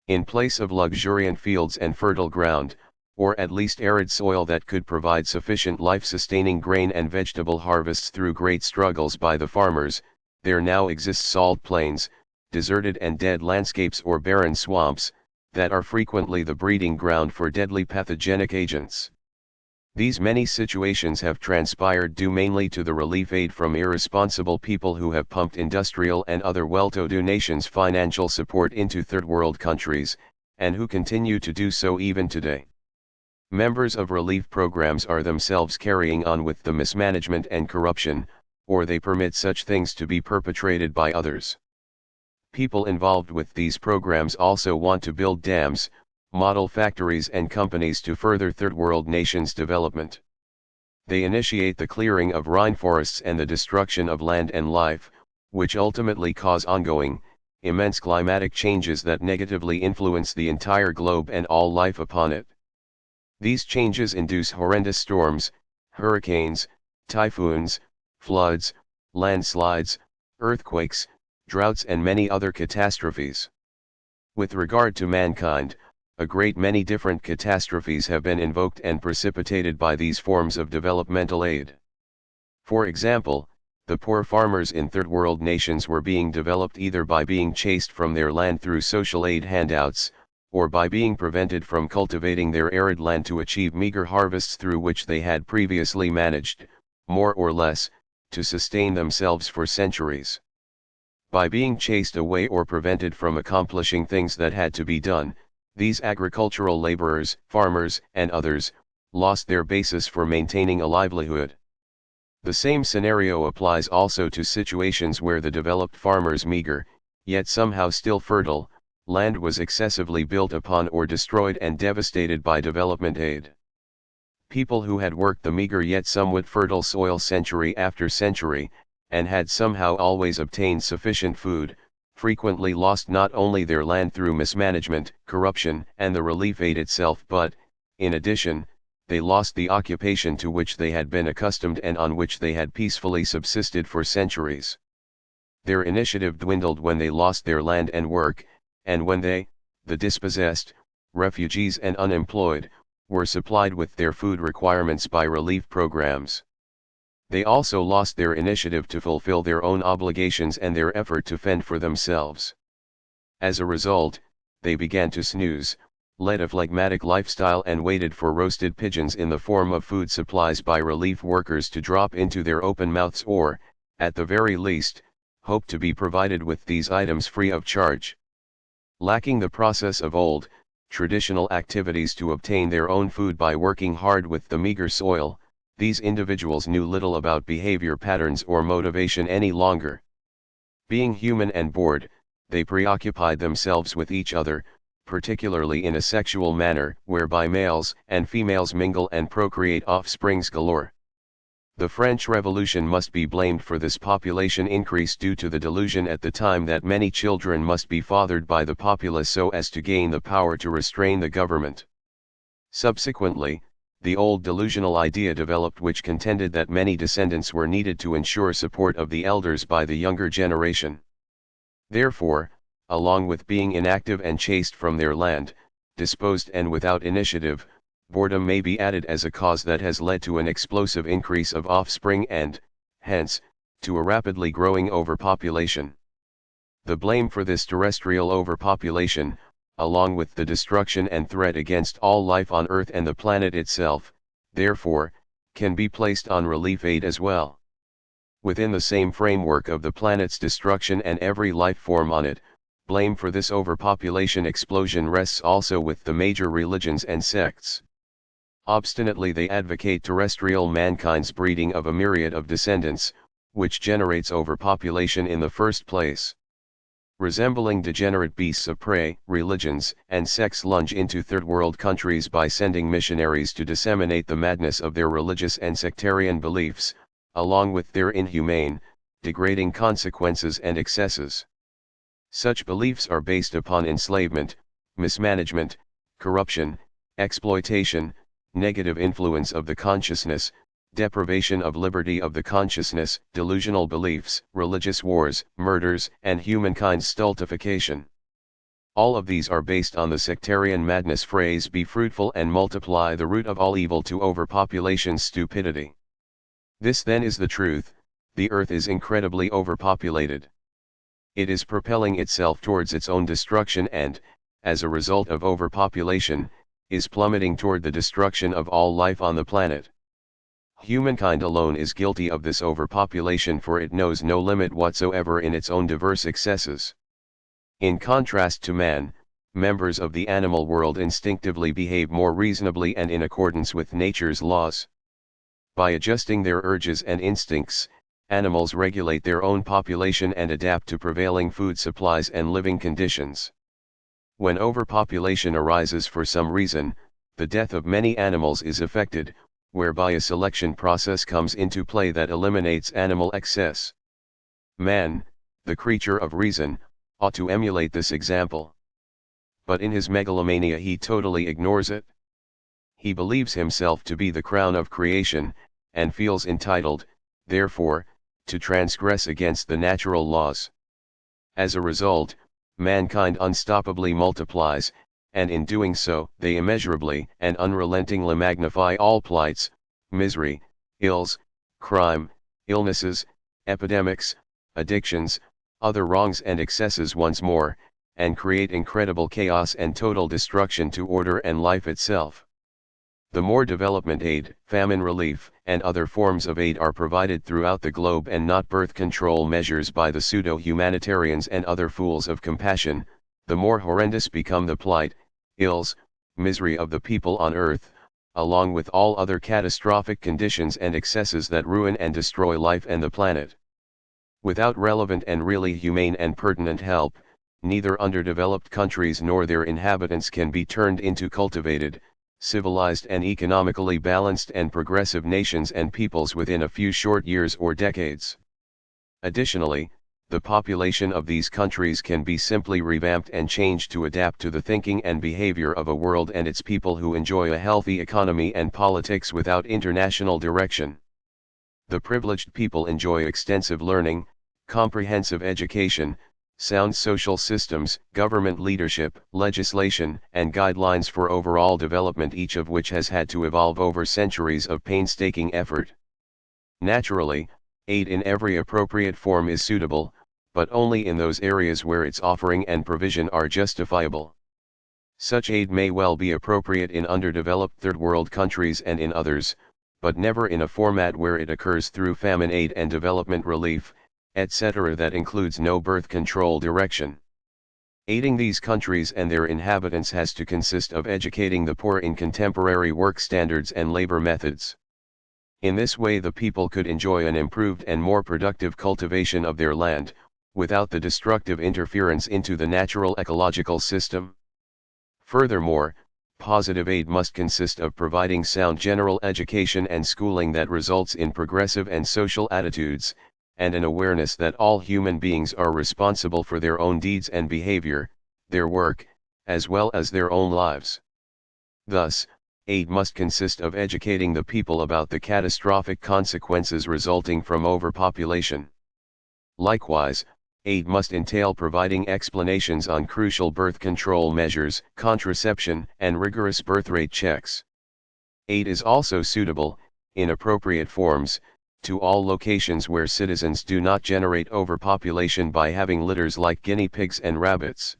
Speaker 1: In place of luxuriant fields and fertile ground, or at least arid soil that could provide sufficient life-sustaining grain and vegetable harvests through great struggles by the farmers, there now exist salt plains, deserted and dead landscapes or barren swamps, that are frequently the breeding ground for deadly pathogenic agents. These many situations have transpired due mainly to the relief aid from irresponsible people who have pumped industrial and other well-to-do nations' financial support into third world countries, and who continue to do so even today. Members of relief programs are themselves carrying on with the mismanagement and corruption, or they permit such things to be perpetrated by others. People involved with these programs also want to build dams, model factories and companies to further third world nations' development. They initiate the clearing of rainforests and the destruction of land and life, which ultimately cause ongoing, immense climatic changes that negatively influence the entire globe and all life upon it. These changes induce horrendous storms, hurricanes, typhoons, floods, landslides, earthquakes, droughts and many other catastrophes. With regard to mankind, a great many different catastrophes have been invoked and precipitated by these forms of developmental aid. For example, the poor farmers in third world nations were being developed either by being chased from their land through social aid handouts, or by being prevented from cultivating their arid land to achieve meager harvests through which they had previously managed, more or less, to sustain themselves for centuries. By being chased away or prevented from accomplishing things that had to be done, these agricultural laborers, farmers, and others, lost their basis for maintaining a livelihood. The same scenario applies also to situations where the developed farmer's meager, yet somehow still fertile, land was excessively built upon or destroyed and devastated by development aid. People who had worked the meager yet somewhat fertile soil century after century, and had somehow always obtained sufficient food, frequently lost not only their land through mismanagement, corruption, and the relief aid itself but, in addition, they lost the occupation to which they had been accustomed and on which they had peacefully subsisted for centuries. Their initiative dwindled when they lost their land and work, and when they, the dispossessed, refugees and unemployed, were supplied with their food requirements by relief programs. They also lost their initiative to fulfill their own obligations and their effort to fend for themselves. As a result, they began to snooze, led a phlegmatic lifestyle and waited for roasted pigeons in the form of food supplies by relief workers to drop into their open mouths or, at the very least, hoped to be provided with these items free of charge. Lacking the process of old, traditional activities to obtain their own food by working hard with the meager soil, these individuals knew little about behavior patterns or motivation any longer. Being human and bored, they preoccupied themselves with each other, particularly in a sexual manner, whereby males and females mingle and procreate offsprings galore. The French Revolution must be blamed for this population increase due to the delusion at the time that many children must be fathered by the populace so as to gain the power to restrain the government. Subsequently, the old delusional idea developed which contended that many descendants were needed to ensure support of the elders by the younger generation. Therefore, along with being inactive and chased from their land, disposed and without initiative, boredom may be added as a cause that has led to an explosive increase of offspring and, hence, to a rapidly growing overpopulation. The blame for this terrestrial overpopulation, along with the destruction and threat against all life on Earth and the planet itself, therefore, can be placed on relief aid as well. Within the same framework of the planet's destruction and every life form on it, blame for this overpopulation explosion rests also with the major religions and sects. Obstinately they advocate terrestrial mankind's breeding of a myriad of descendants, which generates overpopulation in the first place. Resembling degenerate beasts of prey, religions and sects lunge into third world countries by sending missionaries to disseminate the madness of their religious and sectarian beliefs, along with their inhumane, degrading consequences and excesses. Such beliefs are based upon enslavement, mismanagement, corruption, exploitation, negative influence of the consciousness, deprivation of liberty of the consciousness, delusional beliefs, religious wars, murders, and humankind's stultification. All of these are based on the sectarian madness phrase "be fruitful and multiply," the root of all evil to overpopulation's stupidity. This then is the truth: the earth is incredibly overpopulated. It is propelling itself towards its own destruction and, as a result of overpopulation, is plummeting toward the destruction of all life on the planet. Humankind alone is guilty of this overpopulation, for it knows no limit whatsoever in its own diverse excesses. In contrast to man, members of the animal world instinctively behave more reasonably and in accordance with nature's laws. By adjusting their urges and instincts, animals regulate their own population and adapt to prevailing food supplies and living conditions. When overpopulation arises for some reason, the death of many animals is effected, whereby a selection process comes into play that eliminates animal excess. Man, the creature of reason, ought to emulate this example. But in his megalomania he totally ignores it. He believes himself to be the crown of creation, and feels entitled, therefore, to transgress against the natural laws. As a result, mankind unstoppably multiplies, and in doing so, they immeasurably and unrelentingly magnify all plights, misery, ills, crime, illnesses, epidemics, addictions, other wrongs and excesses once more, and create incredible chaos and total destruction to order and life itself. The more development aid, famine relief, and other forms of aid are provided throughout the globe and not birth control measures by the pseudo-humanitarians and other fools of compassion, the more horrendous become the plight, ills, misery of the people on earth, along with all other catastrophic conditions and excesses that ruin and destroy life and the planet. Without relevant and really humane and pertinent help, neither underdeveloped countries nor their inhabitants can be turned into cultivated, civilized and economically balanced and progressive nations and peoples within a few short years or decades. Additionally, the population of these countries can be simply revamped and changed to adapt to the thinking and behavior of a world and its people who enjoy a healthy economy and politics without international direction. The privileged people enjoy extensive learning, comprehensive education, sound social systems, government leadership, legislation, and guidelines for overall development, each of which has had to evolve over centuries of painstaking effort. Naturally, aid in every appropriate form is suitable, but only in those areas where its offering and provision are justifiable. Such aid may well be appropriate in underdeveloped third world countries and in others, but never in a format where it occurs through famine aid and development relief, etc. that includes no birth control direction. Aiding these countries and their inhabitants has to consist of educating the poor in contemporary work standards and labor methods. In this way the people could enjoy an improved and more productive cultivation of their land, without the destructive interference into the natural ecological system. Furthermore, positive aid must consist of providing sound general education and schooling that results in progressive and social attitudes, and an awareness that all human beings are responsible for their own deeds and behavior, their work, as well as their own lives. Thus, aid must consist of educating the people about the catastrophic consequences resulting from overpopulation. Likewise, aid must entail providing explanations on crucial birth control measures, contraception, and rigorous birth rate checks. Aid is also suitable, in appropriate forms, to all locations where citizens do not generate overpopulation by having litters like guinea pigs and rabbits.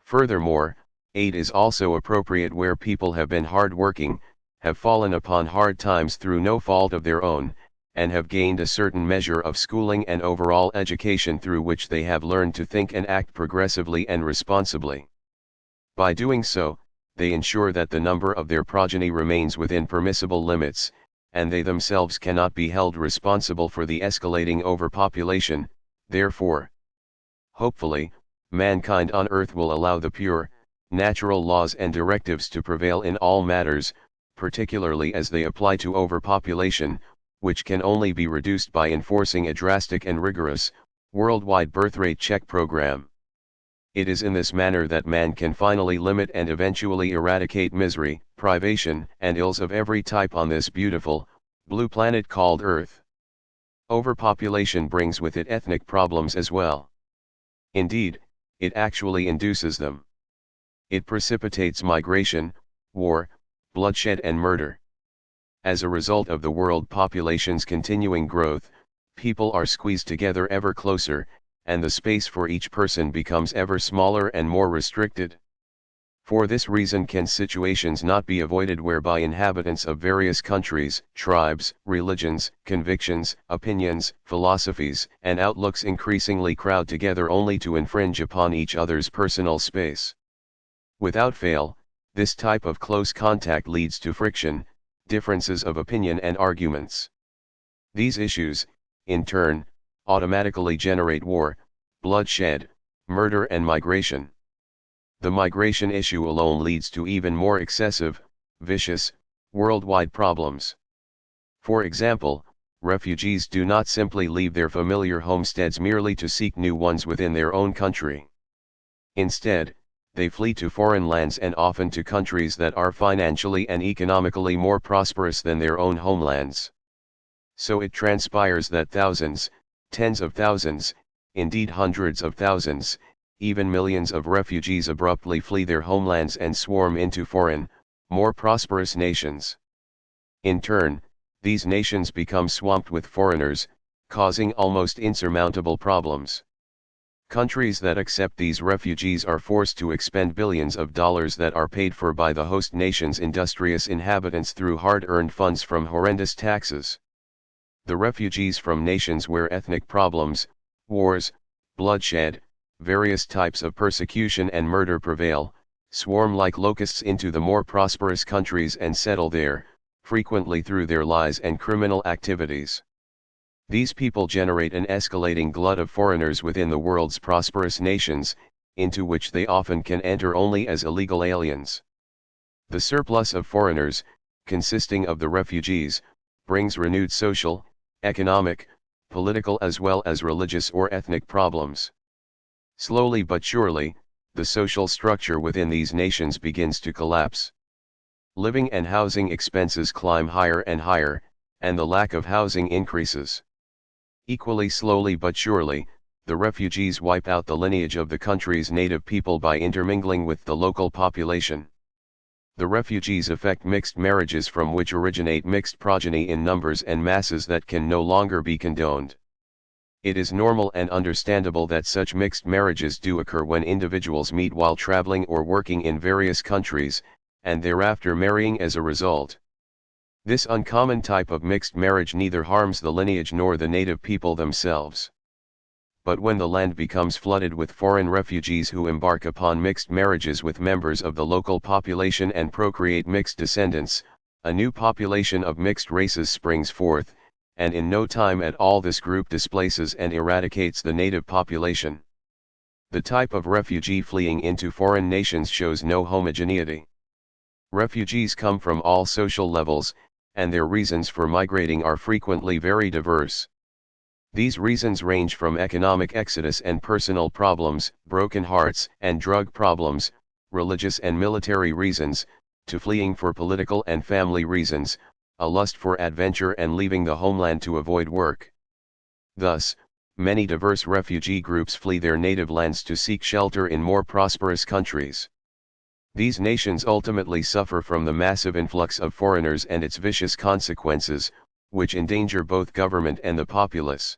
Speaker 1: Furthermore, aid is also appropriate where people have been hard-working, have fallen upon hard times through no fault of their own, and have gained a certain measure of schooling and overall education through which they have learned to think and act progressively and responsibly. By doing so, they ensure that the number of their progeny remains within permissible limits, and they themselves cannot be held responsible for the escalating overpopulation. Therefore, hopefully, mankind on earth will allow the pure, natural laws and directives to prevail in all matters, particularly as they apply to overpopulation, which can only be reduced by enforcing a drastic and rigorous, worldwide birth rate check program. It is in this manner that man can finally limit and eventually eradicate misery, privation, and ills of every type on this beautiful, blue planet called Earth. Overpopulation brings with it ethnic problems as well. Indeed, it actually induces them. It precipitates migration, war, bloodshed and murder. As a result of the world population's continuing growth, people are squeezed together ever closer, and the space for each person becomes ever smaller and more restricted. For this reason can situations not be avoided whereby inhabitants of various countries, tribes, religions, convictions, opinions, philosophies, and outlooks increasingly crowd together only to infringe upon each other's personal space. Without fail, this type of close contact leads to friction, differences of opinion and arguments. These issues, in turn, automatically generate war, bloodshed, murder and migration. The migration issue alone leads to even more excessive, vicious, worldwide problems. For example, refugees do not simply leave their familiar homesteads merely to seek new ones within their own country. Instead, they flee to foreign lands and often to countries that are financially and economically more prosperous than their own homelands. So it transpires that thousands, tens of thousands, indeed hundreds of thousands, even millions of refugees abruptly flee their homelands and swarm into foreign, more prosperous nations. In turn, these nations become swamped with foreigners, causing almost insurmountable problems. Countries that accept these refugees are forced to expend billions of dollars that are paid for by the host nation's industrious inhabitants through hard-earned funds from horrendous taxes. The refugees from nations where ethnic problems, wars, bloodshed, various types of persecution and murder prevail, swarm like locusts into the more prosperous countries and settle there, frequently through their lies and criminal activities. These people generate an escalating glut of foreigners within the world's prosperous nations, into which they often can enter only as illegal aliens. The surplus of foreigners, consisting of the refugees, brings renewed social, economic, political as well as religious or ethnic problems. Slowly but surely, the social structure within these nations begins to collapse. Living and housing expenses climb higher and higher, and the lack of housing increases. Equally slowly but surely, the refugees wipe out the lineage of the country's native people by intermingling with the local population. The refugees effect mixed marriages from which originate mixed progeny in numbers and masses that can no longer be condoned. It is normal and understandable that such mixed marriages do occur when individuals meet while traveling or working in various countries, and thereafter marrying as a result. This uncommon type of mixed marriage neither harms the lineage nor the native people themselves. But when the land becomes flooded with foreign refugees who embark upon mixed marriages with members of the local population and procreate mixed descendants, a new population of mixed races springs forth, and in no time at all this group displaces and eradicates the native population. The type of refugee fleeing into foreign nations shows no homogeneity. Refugees come from all social levels, and their reasons for migrating are frequently very diverse. These reasons range from economic exodus and personal problems, broken hearts and drug problems, religious and military reasons, to fleeing for political and family reasons, a lust for adventure and leaving the homeland to avoid work. Thus, many diverse refugee groups flee their native lands to seek shelter in more prosperous countries. These nations ultimately suffer from the massive influx of foreigners and its vicious consequences, which endanger both government and the populace.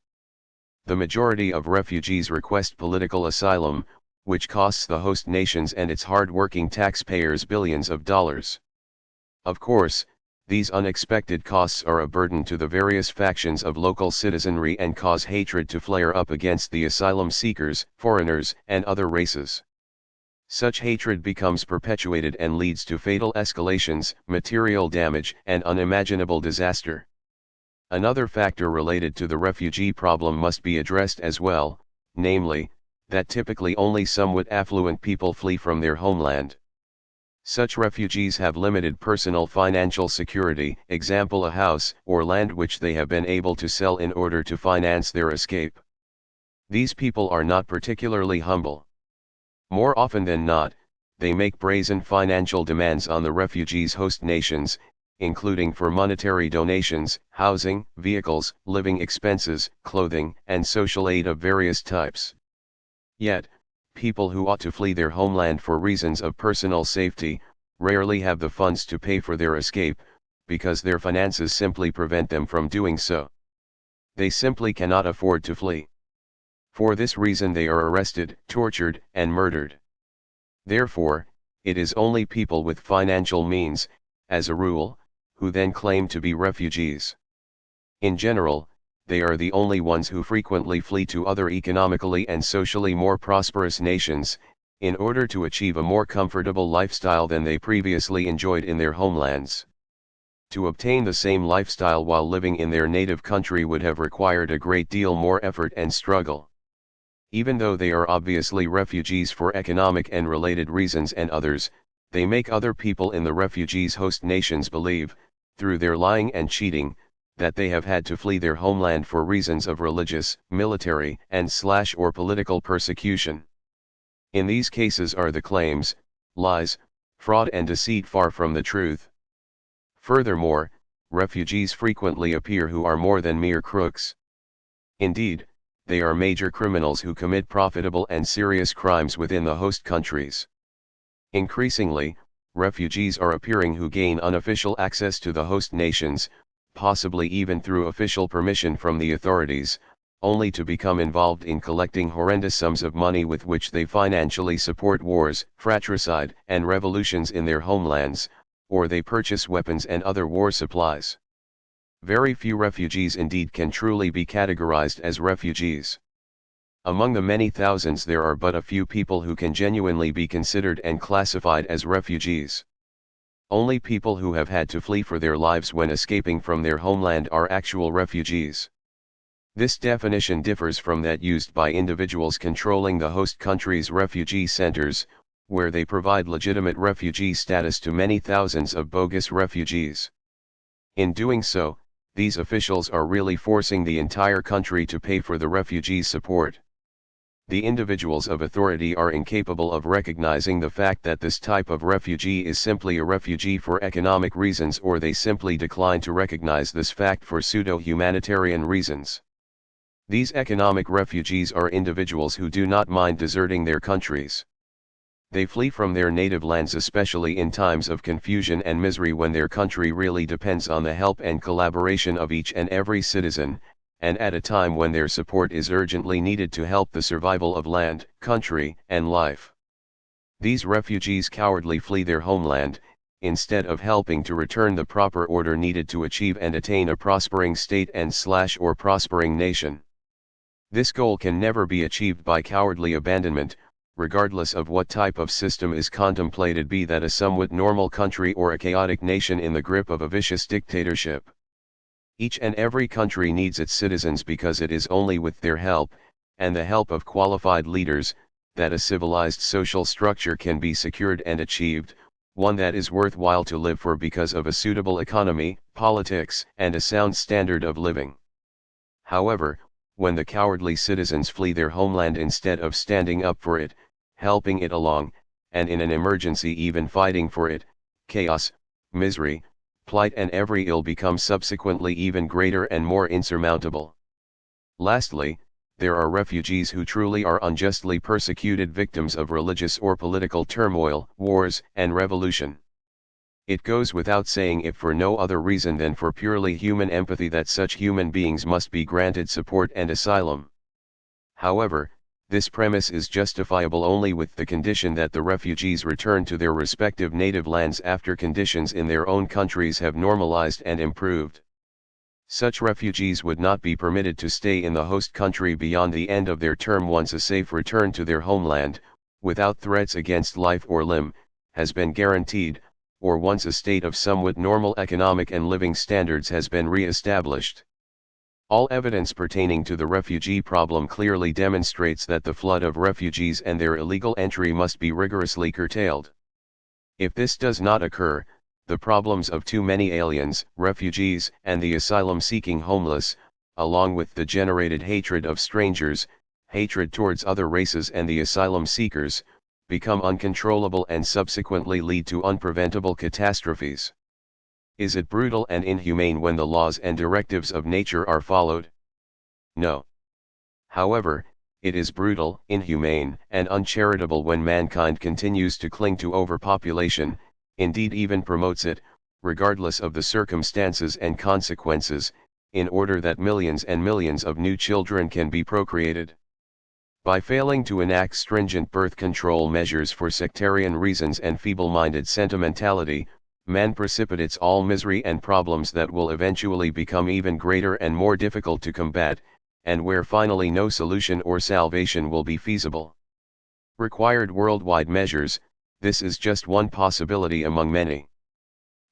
Speaker 1: The majority of refugees request political asylum, which costs the host nations and its hard-working taxpayers billions of dollars. Of course, these unexpected costs are a burden to the various factions of local citizenry and cause hatred to flare up against the asylum seekers, foreigners, and other races. Such hatred becomes perpetuated and leads to fatal escalations, material damage, and unimaginable disaster. Another factor related to the refugee problem must be addressed as well, namely, that typically only somewhat affluent people flee from their homeland. Such refugees have limited personal financial security, example a house or land which they have been able to sell in order to finance their escape. These people are not particularly humble. More often than not, they make brazen financial demands on the refugees' host nations, including for monetary donations, housing, vehicles, living expenses, clothing, and social aid of various types. Yet, people who ought to flee their homeland for reasons of personal safety, rarely have the funds to pay for their escape, because their finances simply prevent them from doing so. They simply cannot afford to flee. For this reason they are arrested, tortured, and murdered. Therefore, it is only people with financial means, as a rule, who then claim to be refugees. In general, they are the only ones who frequently flee to other economically and socially more prosperous nations, in order to achieve a more comfortable lifestyle than they previously enjoyed in their homelands. To obtain the same lifestyle while living in their native country would have required a great deal more effort and struggle. Even though they are obviously refugees for economic and related reasons and others, they make other people in the refugees' host nations believe, through their lying and cheating, that they have had to flee their homeland for reasons of religious, military, and/or political persecution. In these cases are the claims, lies, fraud and deceit far from the truth. Furthermore, refugees frequently appear who are more than mere crooks. Indeed, they are major criminals who commit profitable and serious crimes within the host countries. Increasingly, refugees are appearing who gain unofficial access to the host nations, possibly even through official permission from the authorities, only to become involved in collecting horrendous sums of money with which they financially support wars, fratricide, and revolutions in their homelands, or they purchase weapons and other war supplies. Very few refugees indeed can truly be categorized as refugees. Among the many thousands there are but a few people who can genuinely be considered and classified as refugees. Only people who have had to flee for their lives when escaping from their homeland are actual refugees. This definition differs from that used by individuals controlling the host country's refugee centers, where they provide legitimate refugee status to many thousands of bogus refugees. In doing so, these officials are really forcing the entire country to pay for the refugees' support. The individuals of authority are incapable of recognizing the fact that this type of refugee is simply a refugee for economic reasons, or they simply decline to recognize this fact for pseudo-humanitarian reasons. These economic refugees are individuals who do not mind deserting their countries. They flee from their native lands, especially in times of confusion and misery, when their country really depends on the help and collaboration of each and every citizen, and at a time when their support is urgently needed to help the survival of land, country, and life. These refugees cowardly flee their homeland, instead of helping to return the proper order needed to achieve and attain a prospering state or prospering nation. This goal can never be achieved by cowardly abandonment, regardless of what type of system is contemplated, be that a somewhat normal country or a chaotic nation in the grip of a vicious dictatorship. Each and every country needs its citizens, because it is only with their help, and the help of qualified leaders, that a civilized social structure can be secured and achieved, one that is worthwhile to live for because of a suitable economy, politics, and a sound standard of living. However, when the cowardly citizens flee their homeland instead of standing up for it, helping it along, and in an emergency even fighting for it, chaos, misery, plight and every ill become subsequently even greater and more insurmountable. Lastly, there are refugees who truly are unjustly persecuted, victims of religious or political turmoil, wars, and revolution. It goes without saying, if for no other reason than for purely human empathy, that such human beings must be granted support and asylum. However, this premise is justifiable only with the condition that the refugees return to their respective native lands after conditions in their own countries have normalized and improved. Such refugees would not be permitted to stay in the host country beyond the end of their term once a safe return to their homeland, without threats against life or limb, has been guaranteed, or once a state of somewhat normal economic and living standards has been re-established. All evidence pertaining to the refugee problem clearly demonstrates that the flood of refugees and their illegal entry must be rigorously curtailed. If this does not occur, the problems of too many aliens, refugees, and the asylum-seeking homeless, along with the generated hatred of strangers, hatred towards other races and the asylum seekers, become uncontrollable and subsequently lead to unpreventable catastrophes. Is it brutal and inhumane when the laws and directives of nature are followed? No. However, it is brutal, inhumane, and uncharitable when mankind continues to cling to overpopulation, indeed even promotes it, regardless of the circumstances and consequences, in order that millions and millions of new children can be procreated. By failing to enact stringent birth control measures for sectarian reasons and feeble-minded sentimentality, man precipitates all misery and problems that will eventually become even greater and more difficult to combat, and where finally no solution or salvation will be feasible. Required worldwide measures, this is just one possibility among many.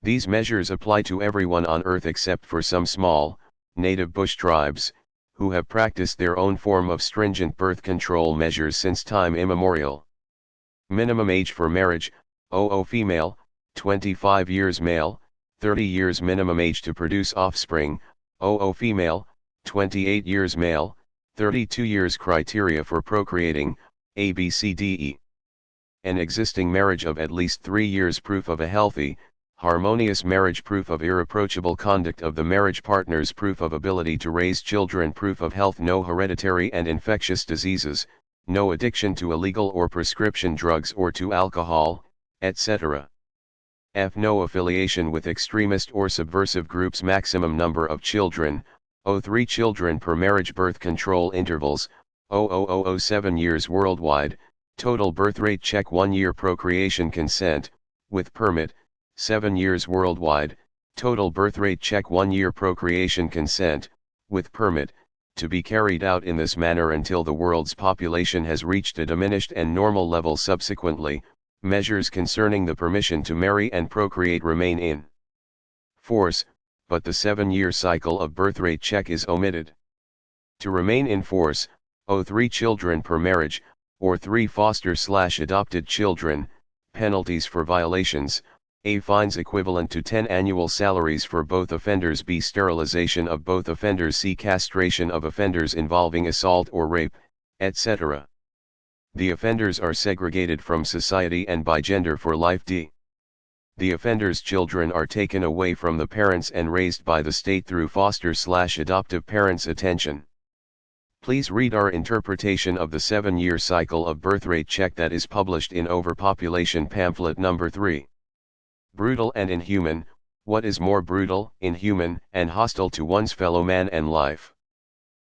Speaker 1: These measures apply to everyone on Earth except for some small, native bush tribes, who have practiced their own form of stringent birth control measures since time immemorial. Minimum age for marriage, 00 female, 25 years male, 30 years minimum age to produce offspring, 00 female, 28 years male, 32 years criteria for procreating, ABCDE. An existing marriage of at least 3 years, proof of a healthy, harmonious marriage, proof of irreproachable conduct of the marriage partners, proof of ability to raise children, proof of health, no hereditary and infectious diseases, no addiction to illegal or prescription drugs or to alcohol, etc. F. No affiliation with extremist or subversive groups. Maximum number of children, 03 children per marriage. Birth control intervals, 0.0007 years worldwide. Total birth rate check. 1 year procreation consent, with permit, 7 years worldwide. Total birth rate check. 1 year procreation consent, with permit, to be carried out in this manner until the world's population has reached a diminished and normal level. Subsequently, measures concerning the permission to marry and procreate remain in force, but the 7-year cycle of birth rate check is omitted. To remain in force, 03 children per marriage, or 3 foster/adopted children. Penalties for violations, A. Fines equivalent to 10 annual salaries for both offenders. B. Sterilization of both offenders. C. Castration of offenders involving assault or rape, etc. The offenders are segregated from society and by gender for life. D. The offenders' children are taken away from the parents and raised by the state through foster/adoptive parents' attention. Please read our interpretation of the 7-year cycle of birthrate check that is published in Overpopulation Pamphlet Number 3. Brutal and inhuman. What is more brutal, inhuman, and hostile to one's fellow man and life?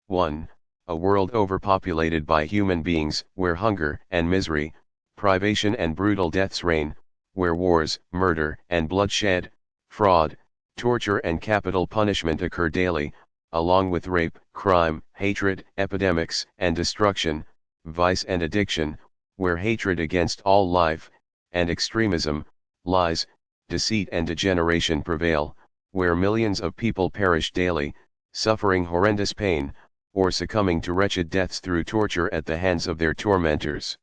Speaker 1: 1. A world overpopulated by human beings, where hunger and misery, privation and brutal deaths reign, where wars, murder and bloodshed, fraud, torture and capital punishment occur daily, along with rape, crime, hatred, epidemics, and destruction, vice and addiction, where hatred against all life, and extremism, lies, deceit and degeneration prevail, where millions of people perish daily, suffering horrendous pain, or succumbing to wretched deaths through torture at the hands of their tormentors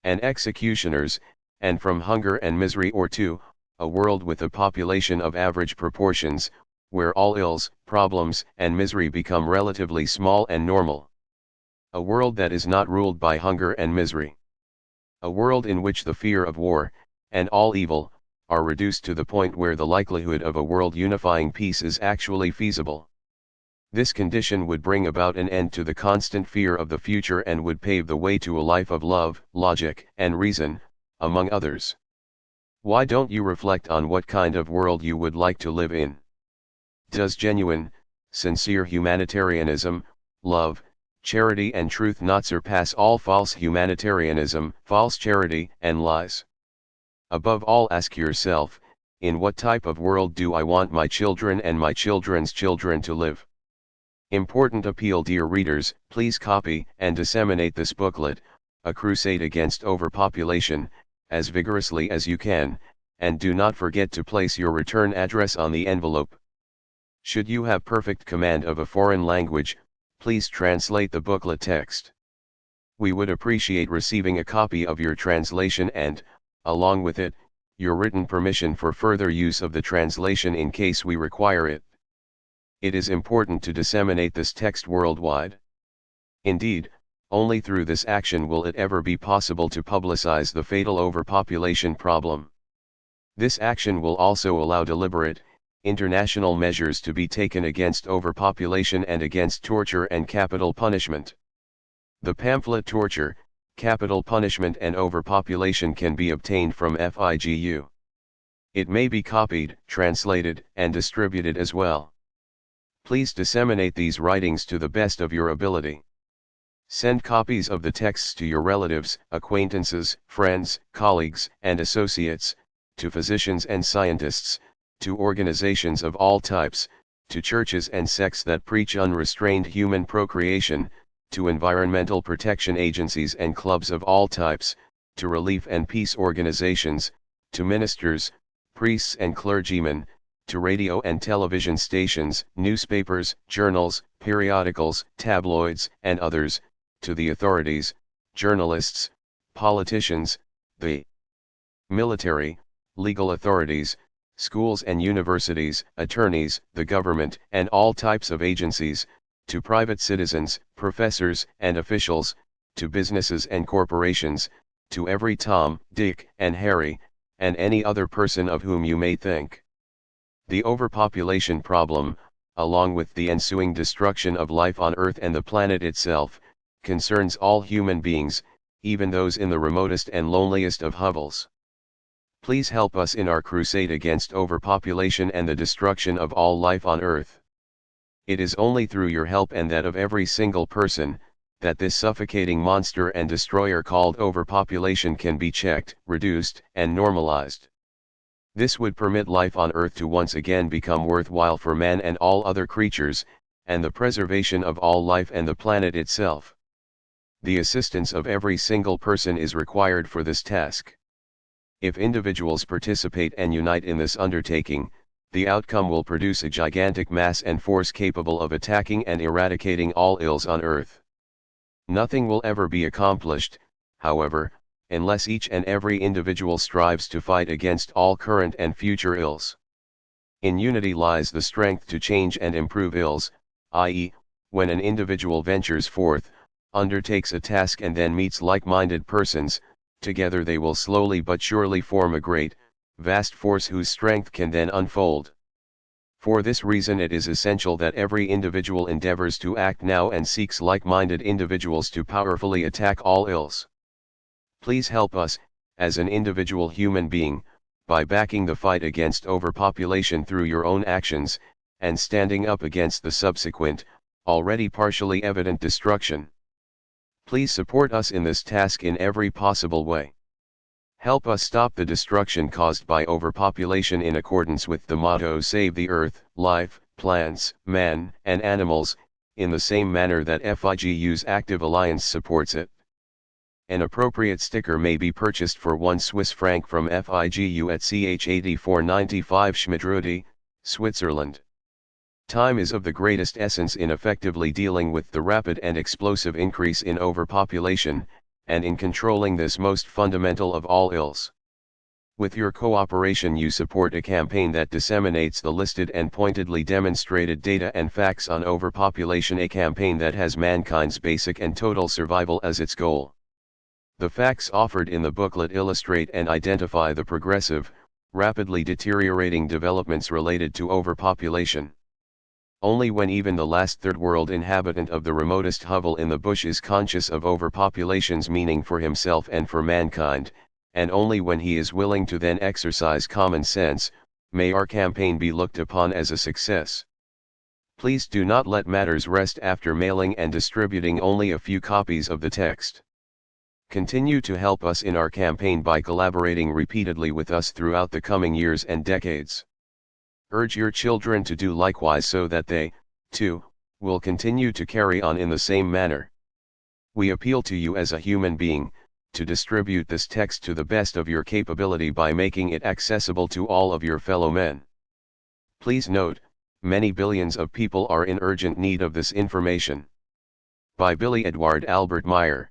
Speaker 1: and executioners, and from hunger and misery. Or 2, a world with a population of average proportions, where all ills, problems, and misery become relatively small and normal. A world that is not ruled by hunger and misery. A world in which the fear of war, and all evil, are reduced to the point where the likelihood of a world unifying peace is actually feasible. This condition would bring about an end to the constant fear of the future and would pave the way to a life of love, logic, and reason, among others. Why don't you reflect on what kind of world you would like to live in? Does genuine, sincere humanitarianism, love, charity and truth not surpass all false humanitarianism, false charity, and lies? Above all, ask yourself, in what type of world do I want my children and my children's children to live? Important appeal. Dear readers, please copy and disseminate this booklet, A Crusade Against Overpopulation, as vigorously as you can, and do not forget to place your return address on the envelope. Should you have perfect command of a foreign language, please translate the booklet text. We would appreciate receiving a copy of your translation and, along with it, your written permission for further use of the translation in case we require it. It is important to disseminate this text worldwide. Indeed, only through this action will it ever be possible to publicize the fatal overpopulation problem. This action will also allow deliberate, international measures to be taken against overpopulation and against torture and capital punishment. The pamphlet Torture, Capital Punishment and Overpopulation can be obtained from FIGU. It may be copied, translated, and distributed as well. Please disseminate these writings to the best of your ability. Send copies of the texts to your relatives, acquaintances, friends, colleagues, and associates, to physicians and scientists, to organizations of all types, to churches and sects that preach unrestrained human procreation, to environmental protection agencies and clubs of all types, to relief and peace organizations, to ministers, priests and clergymen, to radio and television stations, newspapers, journals, periodicals, tabloids, and others, to the authorities, journalists, politicians, the military, legal authorities, schools and universities, attorneys, the government, and all types of agencies, to private citizens, professors and officials, to businesses and corporations, to every Tom, Dick, and Harry, and any other person of whom you may think. The overpopulation problem, along with the ensuing destruction of life on Earth and the planet itself, concerns all human beings, even those in the remotest and loneliest of hovels. Please help us in our crusade against overpopulation and the destruction of all life on Earth. It is only through your help and that of every single person, that this suffocating monster and destroyer called overpopulation can be checked, reduced, and normalized. This would permit life on Earth to once again become worthwhile for man and all other creatures, and the preservation of all life and the planet itself. The assistance of every single person is required for this task. If individuals participate and unite in this undertaking, the outcome will produce a gigantic mass and force capable of attacking and eradicating all ills on Earth. Nothing will ever be accomplished, however, unless each and every individual strives to fight against all current and future ills. In unity lies the strength to change and improve ills, i.e., when an individual ventures forth, undertakes a task and then meets like-minded persons, together they will slowly but surely form a great, vast force whose strength can then unfold. For this reason it is essential that every individual endeavors to act now and seeks like-minded individuals to powerfully attack all ills. Please help us, as an individual human being, by backing the fight against overpopulation through your own actions, and standing up against the subsequent, already partially evident destruction. Please support us in this task in every possible way. Help us stop the destruction caused by overpopulation in accordance with the motto Save the Earth, Life, Plants, Man, and Animals, in the same manner that FIGU's Active Alliance supports it. An appropriate sticker may be purchased for £1 from FIGU at CH8495 Schmidrudi, Switzerland. Time is of the greatest essence in effectively dealing with the rapid and explosive increase in overpopulation, and in controlling this most fundamental of all ills. With your cooperation you support a campaign that disseminates the listed and pointedly demonstrated data and facts on overpopulation, a campaign that has mankind's basic and total survival as its goal. The facts offered in the booklet illustrate and identify the progressive, rapidly deteriorating developments related to overpopulation. Only when even the last third world inhabitant of the remotest hovel in the bush is conscious of overpopulation's meaning for himself and for mankind, and only when he is willing to then exercise common sense, may our campaign be looked upon as a success. Please do not let matters rest after mailing and distributing only a few copies of the text. Continue to help us in our campaign by collaborating repeatedly with us throughout the coming years and decades. Urge your children to do likewise so that they, too, will continue to carry on in the same manner. We appeal to you as a human being, to distribute this text to the best of your capability by making it accessible to all of your fellow men. Please note, many billions of people are in urgent need of this information. By Billy Edward Albert Meyer.